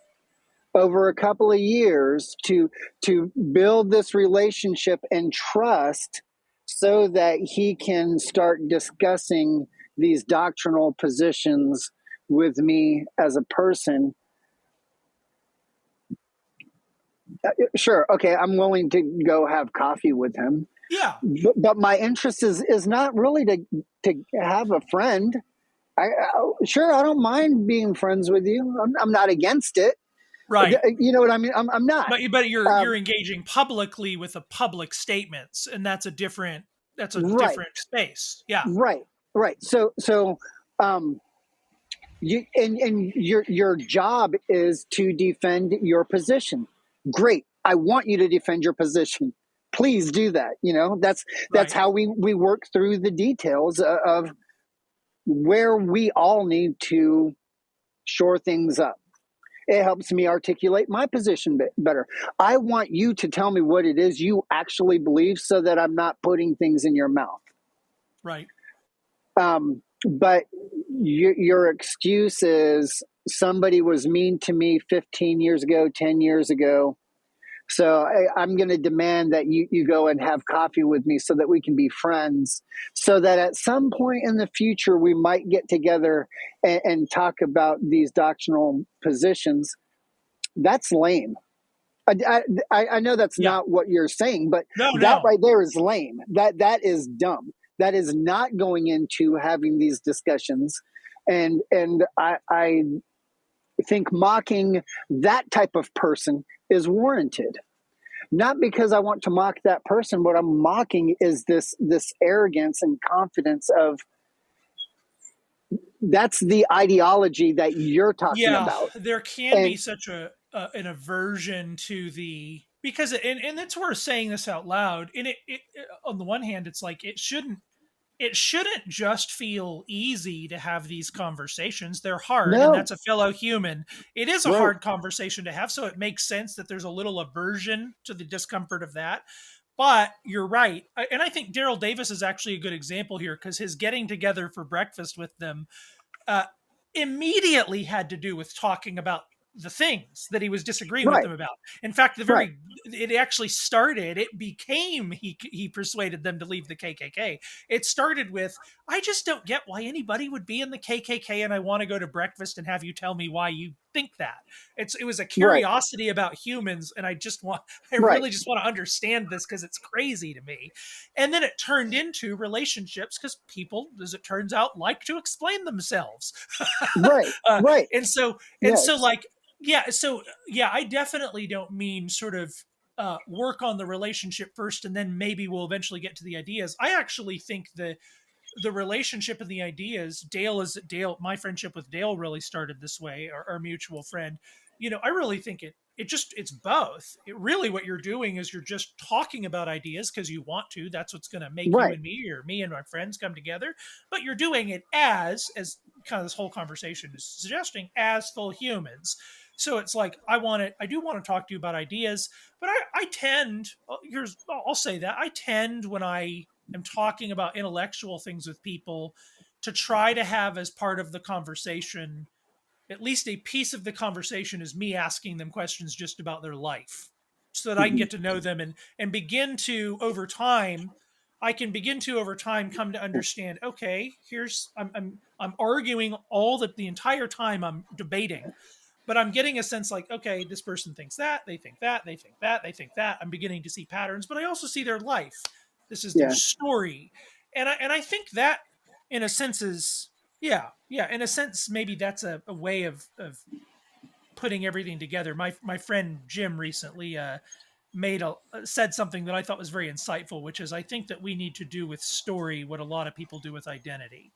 over a couple of years to build this relationship and trust so that he can start discussing these doctrinal positions with me as a person. Sure, okay, I'm willing to go have coffee with him, Yeah. but my interest is not really to have a friend. Sure, I don't mind being friends with you. I'm not against it. Right. You know what I mean? I'm not. But you're Um, engaging publicly with a public statements, and that's a right, different space. Yeah. right. So, um, and your job is to defend your position. Great. I want you to defend your position. Please do that. That's Right. how we work through the details of where we all need to shore things up. It helps me articulate my position better. I want you to tell me what it is you actually believe so that I'm not putting things in your mouth. Right. But your excuse is somebody was mean to me 15 years ago, 10 years ago. So I'm going to demand that you go and have coffee with me so that we can be friends, so that at some point in the future, we might get together and talk about these doctrinal positions. That's lame. I know that's Yeah. not what you're saying, but that No. right there is lame. That is dumb. That is not going into having these discussions. And I think mocking that type of person is warranted. Not because I want to mock that person. What I'm mocking is this arrogance and confidence of, that's the ideology that you're talking Yeah, about. there can be And such an aversion to the, because and it's worth saying this out loud. And it on the one hand, it's like it shouldn't just feel easy to have these conversations. They're hard, and no, that's a fellow human. It is a right, hard conversation to have, so it makes sense that there's a little aversion to the discomfort of that. But you're right. And I think Daryl Davis is actually a good example here, because his getting together for breakfast with them uh, immediately had to do with talking about the things that he was disagreeing with right, them about. In fact, right, it actually started, it became, he persuaded them to leave the KKK. It started with, I just don't get why anybody would be in the KKK, and I want to go to breakfast and have you tell me why you think that. It was a right, curiosity about humans, and I right, really just want to understand this because it's crazy to me. And then it turned into relationships, because people, as it turns out, like to explain themselves. right, uh, right. and so Yes. like, yeah, I definitely don't mean sort of work on the relationship first and then maybe we'll eventually get to the ideas. I actually think the relationship and the ideas, Dale, my friendship with Dale really started this way, our mutual friend. I really think it's both. It really, what you're doing is you're just talking about ideas because you want to. That's what's going to make you Right, and me, or me and my friends, come together. But you're doing it as kind of this whole conversation is suggesting, as full humans. So it's like, I do want to talk to you about ideas, but I tend, I'll say that I tend, when I am talking about intellectual things with people, to try to have as part of the conversation, at least a piece of the conversation, is me asking them questions just about their life, so that I can mhm, get to know them, and begin to, over time, I can begin to over time come to understand, okay, I'm arguing the entire time I'm debating, but I'm getting a sense like, okay, this person thinks that, they think that, they think that, they think that. I'm beginning to see patterns, but I also see their life. This is their yeah, story. And I think that, in a sense, is, yeah, in a sense, maybe that's a way of putting everything together. My friend Jim recently said something that I thought was very insightful, which is, I think that we need to do with story what a lot of people do with identity.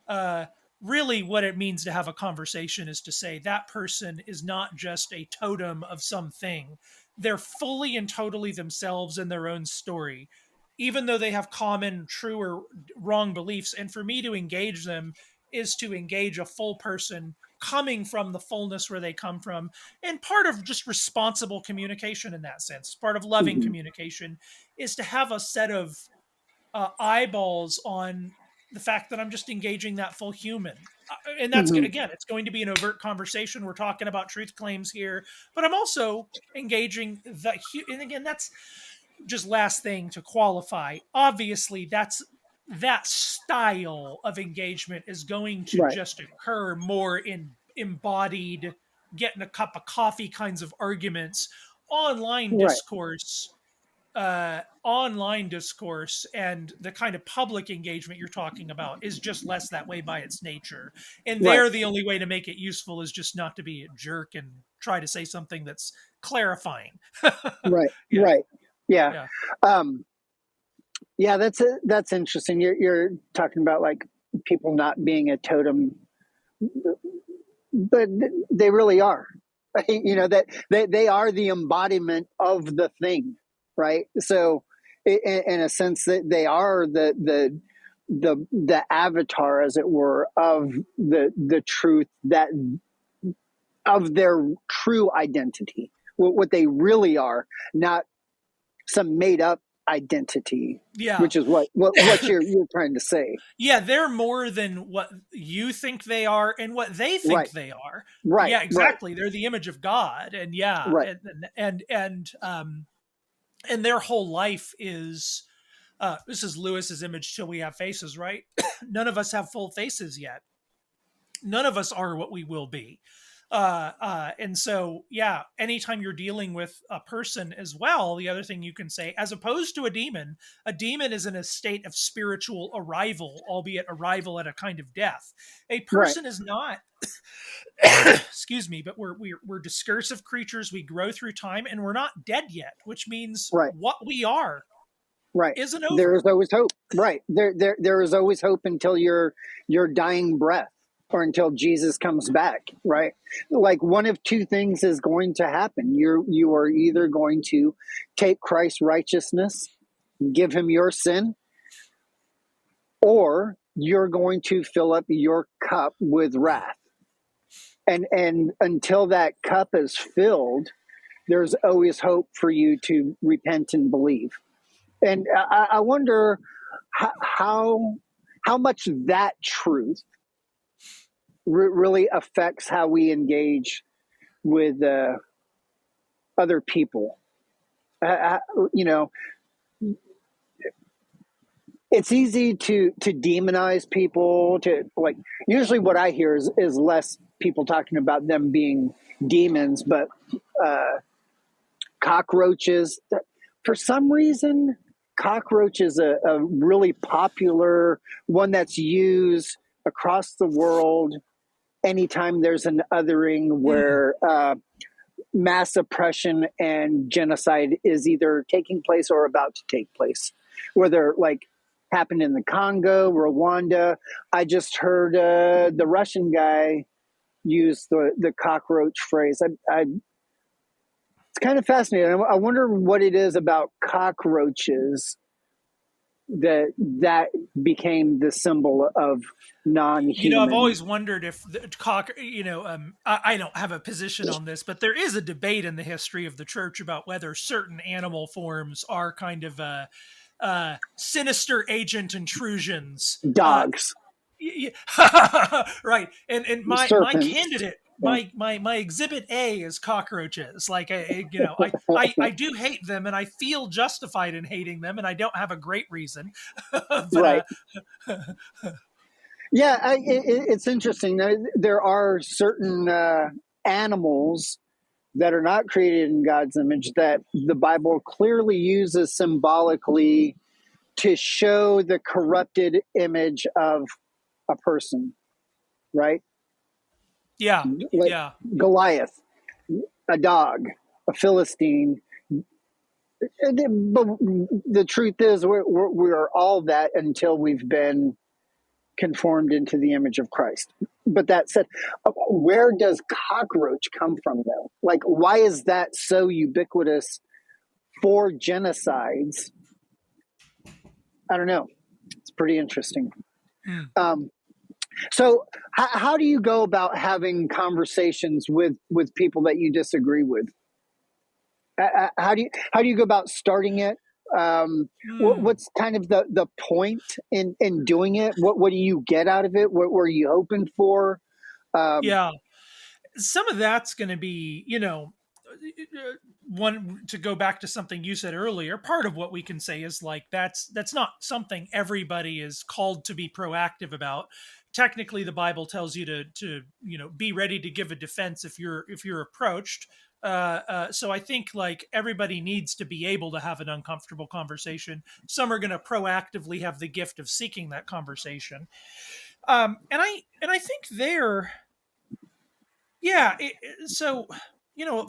Uh, Really, what it means to have a conversation is to say that person is not just a totem of something. They're fully and totally themselves in their own story, even though they have common true or wrong beliefs. And for me to engage them is to engage a full person coming from the fullness where they come from. And part of just responsible communication, in that sense, part of loving mhm, communication, is to have a set of eyeballs on the fact that I'm just engaging that full human. And that's good. mhm, Again, it's going to be an overt conversation. We're talking about truth claims here, but I'm also engaging and again, that's just last thing to qualify. Obviously, that style of engagement is going to right, just occur more in embodied, getting a cup of coffee kinds of arguments. Online right, discourse online discourse and the kind of public engagement you're talking about is just less that way by its nature. And right, there, the only way to make it useful is just not to be a jerk and try to say something that's clarifying. right, Yeah, right. Yeah. yeah, Um, yeah, that's interesting. You're talking about like people not being a totem, but they really are. That they are the embodiment of the thing, right? So, in a sense, that they are the avatar, as it were, of the truth, that of their true identity, what they really are, not some made up identity, yeah. which is what you're trying to say. Yeah, they're more than what you think they are and what they think Right, they are. right, Yeah, right, exactly. They're the image of God. And yeah, right. and their whole life is this is Lewis's image till we have faces, right? None of us have full faces yet. None of us are what we will be. And so, yeah, anytime you're dealing with a person as well, the other thing you can say, as opposed to a demon is in a state of spiritual arrival, albeit arrival at a kind of death. A Right. person is not, excuse me, but we're discursive creatures. We grow through time, and we're not dead yet, which means Right. what we are Right. isn't over. There is always hope. Right. There is always hope until your dying breath, or until Jesus comes back. Right. Like, one of two things is going to happen. You are either going to take Christ's righteousness, give him your sin, or you're going to fill up your cup with wrath. And until that cup is filled, there's always hope for you to repent and believe. And I wonder how much that truth really affects how we engage with other people. You know, it's easy to demonize people. To, like, usually what I hear is less people talking about them being demons, but cockroaches. For some reason, cockroach is a really popular one that's used across the world anytime there's an othering where mass oppression and genocide is either taking place or about to take place. Whether, like, happened in the Congo, Rwanda. I just heard the Russian guy use the cockroach phrase. It's kind of fascinating. I wonder what it is about cockroaches that became the symbol of non-human. You know, I've always wondered if the I don't have a position on this, but there is a debate in the history of the church about whether certain animal forms are kind of sinister agent intrusions. Dogs. Right. And my Serpents. candidate, my exhibit A is cockroaches. Like, I do hate them, and I feel justified in hating them, and I don't have a great reason. But, right. Yeah, it's interesting. There are certain animals that are not created in God's image that the Bible clearly uses symbolically to show the corrupted image of a person, right? Yeah, like yeah. Goliath, a dog, a Philistine. But the truth is, we're all that until we've been conformed into the image of Christ. But that said, where does cockroach come from, though? Like, why is that so ubiquitous for genocides? I don't know. It's pretty interesting. So how do you go about having conversations with people that you disagree with? How do you go about starting it? What's kind of the point in doing it? What do you get out of it? What were you hoping for? Yeah, some of that's going to be, one, to go back to something you said earlier. Part of what we can say is, like, that's not something everybody is called to be proactive about. Technically, the Bible tells you to be ready to give a defense if you're approached. So I think, like, everybody needs to be able to have an uncomfortable conversation. Some are going to proactively have the gift of seeking that conversation. And I think so,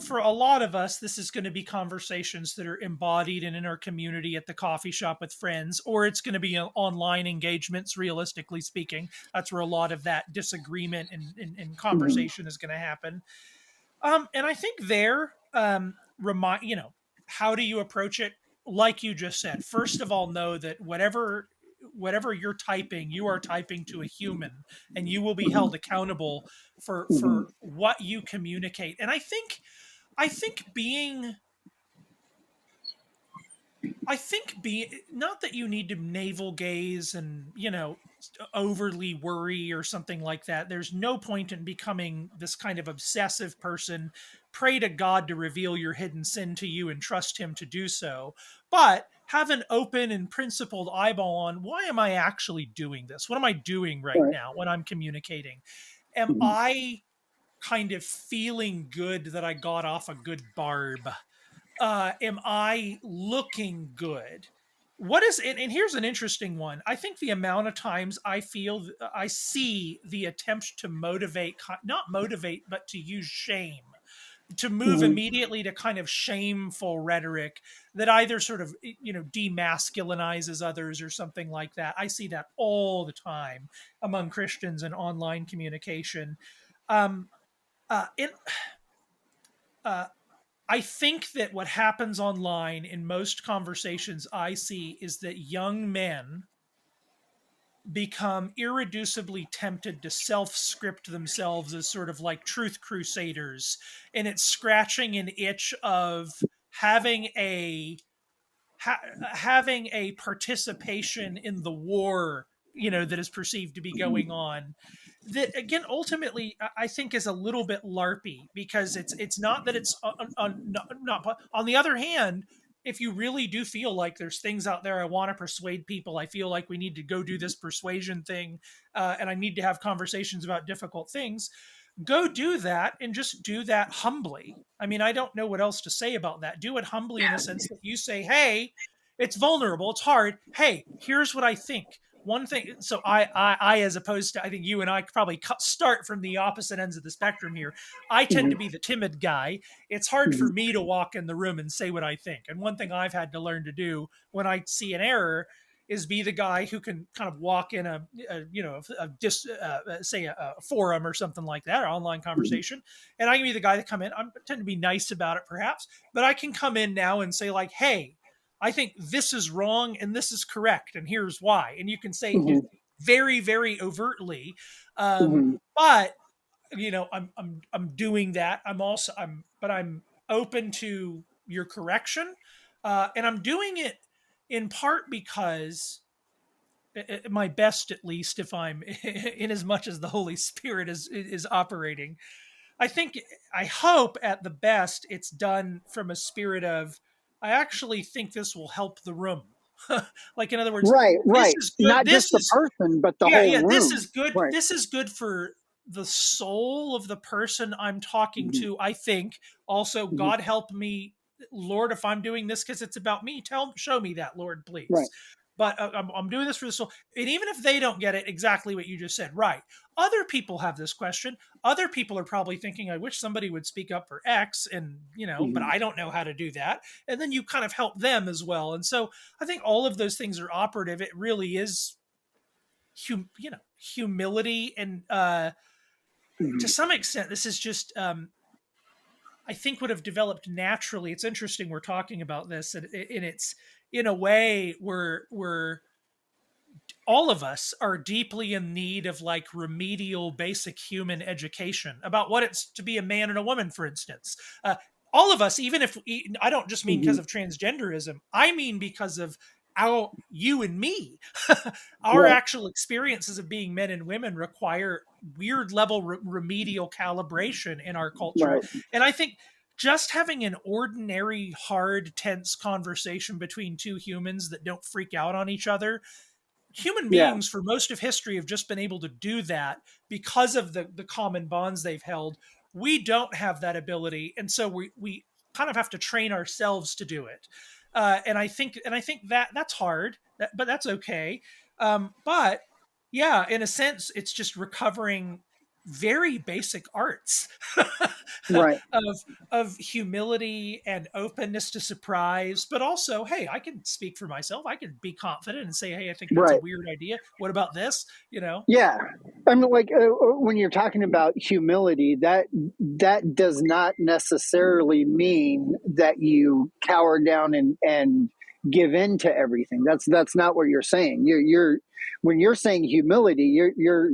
for a lot of us, this is going to be conversations that are embodied in our community at the coffee shop with friends, or it's going to be online engagements. Realistically speaking, that's where a lot of that disagreement and conversation is going to happen. And I think how do you approach it? Like you just said, first of all, know that whatever you're typing, you are typing to a human, and you will be held accountable for what you communicate. And I think being not that you need to navel gaze and overly worry or something like that. There's no point in becoming this kind of obsessive person. Pray to God to reveal your hidden sin to you and trust him to do so. But have an open and principled eyeball on, why am I actually doing this? What am I doing right now when I'm communicating? Am I kind of feeling good that I got off a good barb? Am I looking good? What is it? And here's an interesting one. I think the amount of times I see the attempt to motivate, not motivate, but to use shame, to move Mhm. immediately to kind of shameful rhetoric that either sort of, demasculinizes others or something like that. I see that all the time among Christians and online communication. Um, in I think that what happens online in most conversations I see is that young men become irreducibly tempted to self-script themselves as sort of like truth crusaders, and it's scratching an itch of having a having a participation in the war, that is perceived to be going on, that again ultimately I think is a little bit larpy, because it's not that it's not on the other hand, if you really do feel like there's things out there I want to persuade people, I feel like we need to go do this persuasion thing, and I need to have conversations about difficult things, go do that, and just do that humbly. I mean, I don't know what else to say about that. Do it humbly in the sense that you say, hey, it's vulnerable, it's hard. Hey, here's what I think. One thing, so I, as opposed to, I think you and I probably start from the opposite ends of the spectrum here. I tend to Mhm. be the timid guy. It's hard for Mhm. me to walk in the room and say what I think. And one thing I've had to learn to do when I see an error is be the guy who can kind of walk in say a forum or something like that, or online Mhm. conversation, and I can be the guy that come in. I tend to be nice about it, perhaps, but I can come in now and say like, "Hey, I think this is wrong and this is correct, and here's why." And you can say it Mhm. very, very overtly, Mhm. but I'm doing that. But I'm open to your correction, and I'm doing it in part because at my best, at least, if I'm in as much as the Holy Spirit is operating, I think, I hope at the best it's done from a spirit of, I actually think this will help the room. Like, in other words, Right, this right. is good. Not just the person, but the Yeah, whole yeah, this room. is good. Right. This is good for the soul of the person I'm talking Mhm. to. I think also, Mhm. God help me, Lord, if I'm doing this because it's about me, show me that, Lord, Right. please. But I'm doing this for the soul. And even if they don't get it exactly what you just said, right? Other people have this question. Other people are probably thinking, I wish somebody would speak up for X, and but Mhm. I don't know how to do that. And then you kind of help them as well. And so I think all of those things are operative. It really is humility, and to Mhm. some extent this is just I think would have developed naturally. It's interesting we're talking about this, and it's in a way we're all of us are deeply in need of like remedial basic human education about what it's to be a man and a woman, for instance. All of us, even if I don't just mean because Mhm. of transgenderism, I mean because of our, you and me, our Right. actual experiences of being men and women require weird level remedial calibration in our culture. Right. And I think just having an ordinary, hard, tense conversation between two humans that don't freak out on each other, human Yeah. beings for most of history have just been able to do that because of the common bonds they've held. We don't have that ability, and so we kind of have to train ourselves to do it. And I think that that's hard, but that's okay. But yeah, in a sense, it's just recovering very basic arts Right. of humility and openness to surprise, but also, hey, I can speak for myself. I can be confident and say, hey, I think that's a Right. weird idea. What about this? Yeah. I mean, like when you're talking about humility, that does not necessarily mean that you cower down and give in to everything. That's not what you're saying. You're when you're saying humility, you're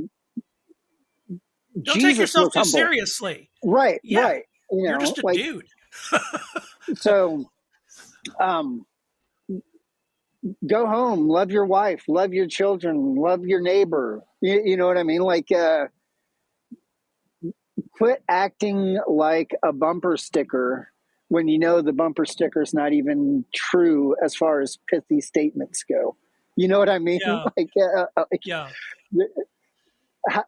Don't take Jesus yourself was too humble. seriously. Right. Yeah, Right. you're just a Like dude. so. Um, go home, love your wife, love your children, love your neighbor. You know what I mean? Like, quit acting like a bumper sticker when you know the bumper sticker is not even true as far as pithy statements go. You know what I mean? Yeah, Like, yeah,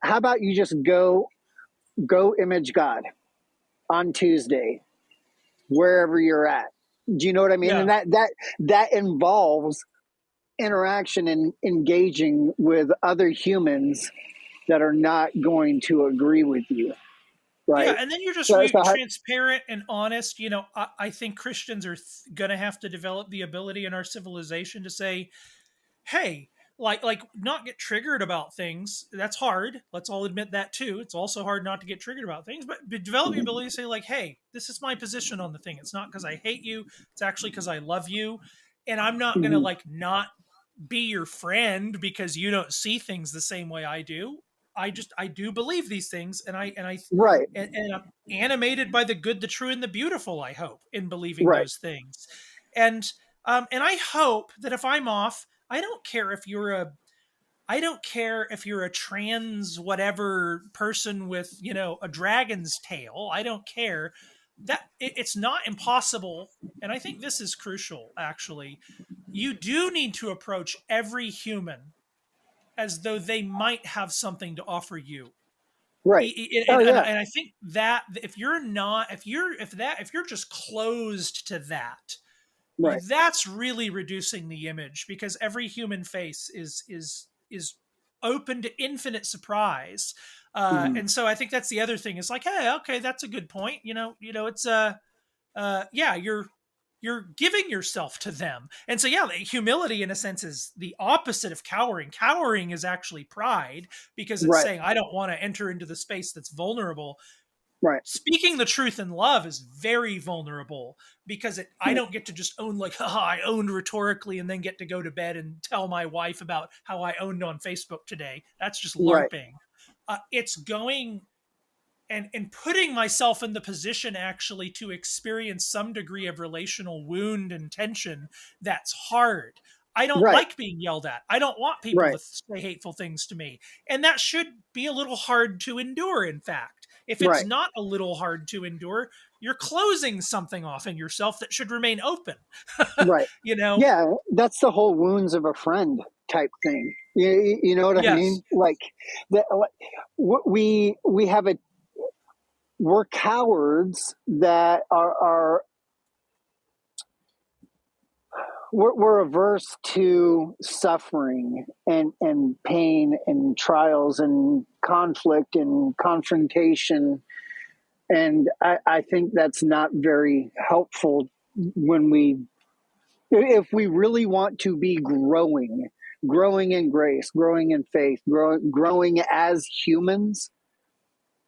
how about you just go go image God on Tuesday, wherever you're at. Do you know what I mean? Yeah. And that involves interaction and engaging with other humans that are not going to agree with you, Yeah, right? and then you're just So, transparent and honest. I think Christians are going to have to develop the ability in our civilization to say, hey, like not get triggered about things. That's hard. Let's all admit that too. It's also hard not to get triggered about things, but develop the ability to say like, hey, this is my position on the thing. It's not because I hate you. It's actually because I love you. And I'm not going to Mhm. like not be your friend because you don't see things the same way I do. I do believe these things, Right, and I'm animated by the good, the true, and the beautiful. I hope in believing right, those things, and I hope that if I'm off, I don't care if you're a trans whatever person with a dragon's tail. I don't care that it's not impossible, and I think this is crucial. Actually, you do need to approach every human as though they might have something to offer you. right. Oh yeah, And I think that if you're not, if you're just closed to that, right. that's really reducing the image, because every human face is open to infinite surprise. Mhm. And so I think that's the other thing. It's like, hey, okay, that's a good point. It's yeah, you're giving yourself to them. And so yeah, humility in a sense is the opposite of cowering. Cowering is actually pride, because it's Right, saying I don't want to enter into the space that's vulnerable. right, Speaking the truth in love is very vulnerable, because I right, don't get to just own like, haha, I owned rhetorically and then get to go to bed and tell my wife about how I owned on Facebook today. That's just right, LARPing. It's going and putting myself in the position actually to experience some degree of relational wound and tension. That's hard. I don't right, like being yelled at. I don't want people right, to say hateful things to me. And that should be a little hard to endure, in fact. If it's right, not a little hard to endure, you're closing something off in yourself that should remain open. right. you know? Yeah, that's the whole wounds of a friend type thing. You know what I Yes. mean? Like that. We have a we're cowards that are we're averse to suffering and pain and trials and conflict and confrontation. And I think that's not very helpful when if we really want to be growing in grace, growing in faith, growing as humans.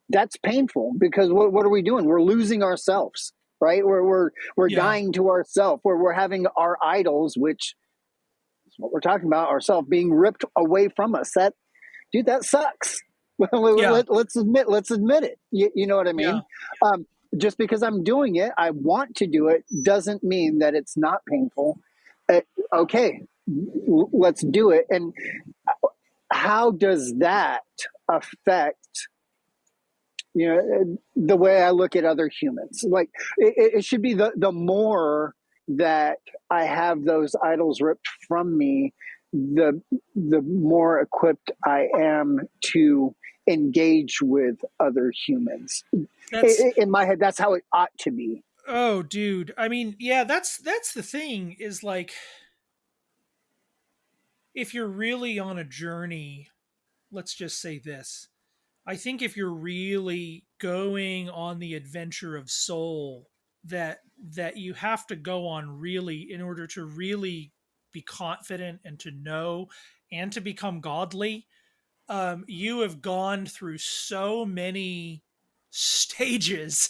That's painful, because what are we doing? We're losing ourselves, right? We're Yeah. dying to ourselves. We're having our idols, which is what we're talking about, ourselves being ripped away from us. That sucks. Yeah. Let's admit it. You know what I Yeah. mean? Just because I'm doing it, I want to do it, doesn't mean that it's not painful. Okay, let's do it. And how does that affect the way I look at other humans? Like it should be the more that I have those idols ripped from me, the more equipped I am to engage with other humans. That's In my head, that's how it ought to be. Oh, dude. I mean, yeah, that's the thing, is like, if you're really on a journey, let's just say this. I think if you're really going on the adventure of soul that you have to go on, really, in order to really be confident and to know and to become godly, you have gone through so many stages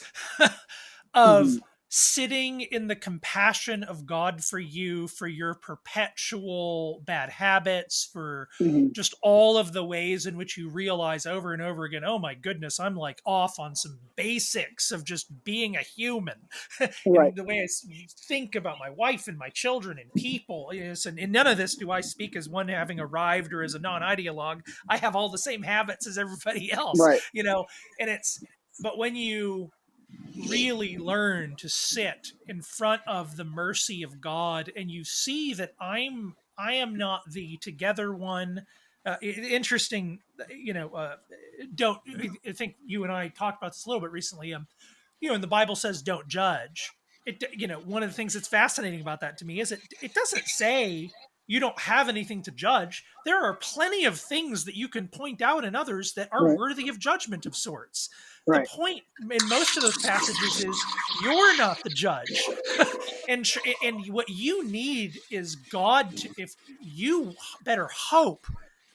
of Mhm. sitting in the compassion of God for you, for your perpetual bad habits, for Mhm. just all of the ways in which you realize over and over again, oh my goodness, I'm like off on some basics of just being a human. Right, And the way think about my wife and my children and people is, and in none of this do I speak as one having arrived or as a non-ideologue. I have all the same habits as everybody else, right, and but when you really learn to sit in front of the mercy of God, and you see that I am not the together one, Interesting, don't, I think you and I talked about this a little bit recently. And the Bible says don't judge. One of the things that's fascinating about that to me is it doesn't say you don't have anything to judge. There are plenty of things that you can point out in others that are worthy of judgment of sorts. The point in most of those passages is you're not the judge. and what you need is God to, if you better hope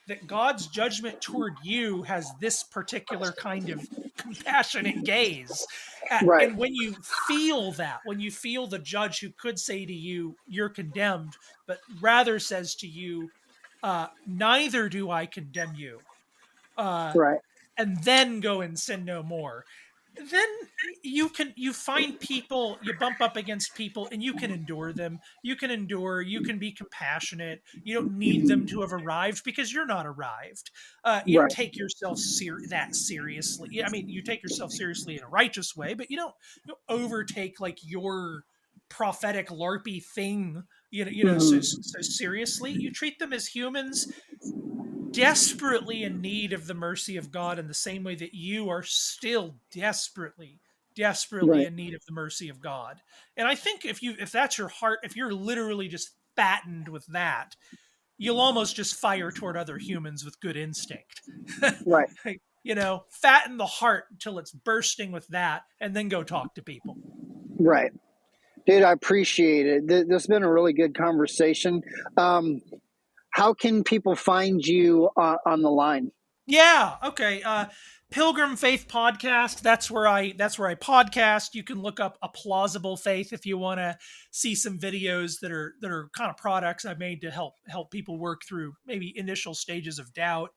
that God's judgment toward you has this particular kind of compassionate gaze. And when you feel that, when you feel the judge who could say to you, you're condemned, but rather says to you, neither do I condemn you, and then go and sin no more, then you find people, you bump up against people and you can endure them. You can be compassionate. You don't need them to have arrived because you're not arrived. You don't take yourself that seriously. I mean, you take yourself seriously in a righteous way, but you don't overtake like your prophetic LARPy thing, so seriously. You treat them as humans desperately in need of the mercy of God in the same way that you are still desperately in need of the mercy of God. And I think if that's your heart, if you're literally just fattened with that, you'll almost just fire toward other humans with good instinct. Fatten the heart until it's bursting with that, and then go talk to people. Right. Dude, I appreciate it. This has been a really good conversation. How can people find you on the line? Yeah. Okay. Pilgrim Faith Podcast. That's where I podcast. You can look up A Plausible Faith if you want to see some videos that are kind of products I made to help people work through maybe initial stages of doubt.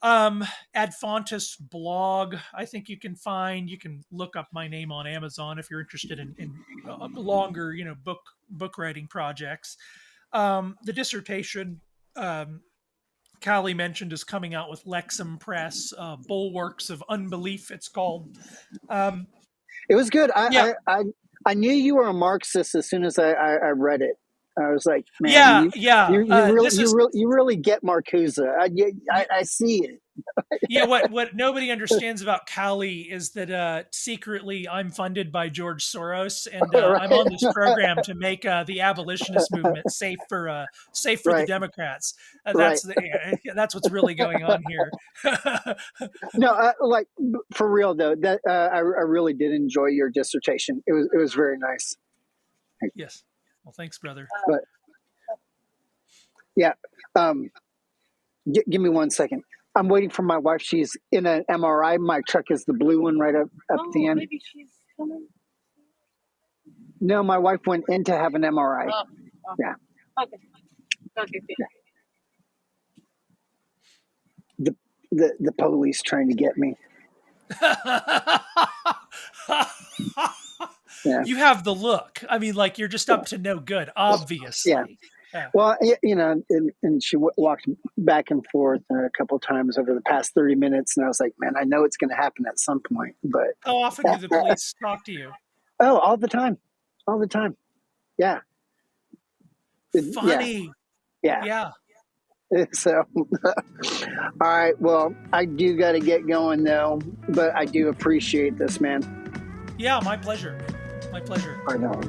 Ad Fontes blog, I think you can look up my name on Amazon if you're interested in longer, book writing projects. The dissertation, Callie mentioned, is coming out with Lexham Press, Bulwarks of Unbelief, it's called. It was good. I knew you were a Marxist as soon as I read it. I was like, man, you really get Marcuse. I see it. Yeah, what nobody understands about Callie is that secretly I'm funded by George Soros, and I'm on this program to make the abolitionist movement safe for the Democrats. That's what's really going on here. No, like for real though, that I really did enjoy your dissertation. It was very nice. Yes. Well, thanks, brother. But yeah, give me 1 second. I'm waiting for my wife. She's in an MRI. My truck is the blue one right up at the end. Maybe she's coming. No, my wife went in to have an MRI. Oh. Yeah. Okay. The police trying to get me. Yeah. You have the look. I mean, like you're just up to no good, obviously. Yeah. Well, and she walked back and forth a couple of times over the past 30 minutes, and I was like, man, I know it's going to happen at some point. But how often do the police talk to you? Oh, all the time. Yeah. Funny. Yeah. So, all right. Well, I do got to get going though, but I do appreciate this, man. Yeah, my pleasure. I know.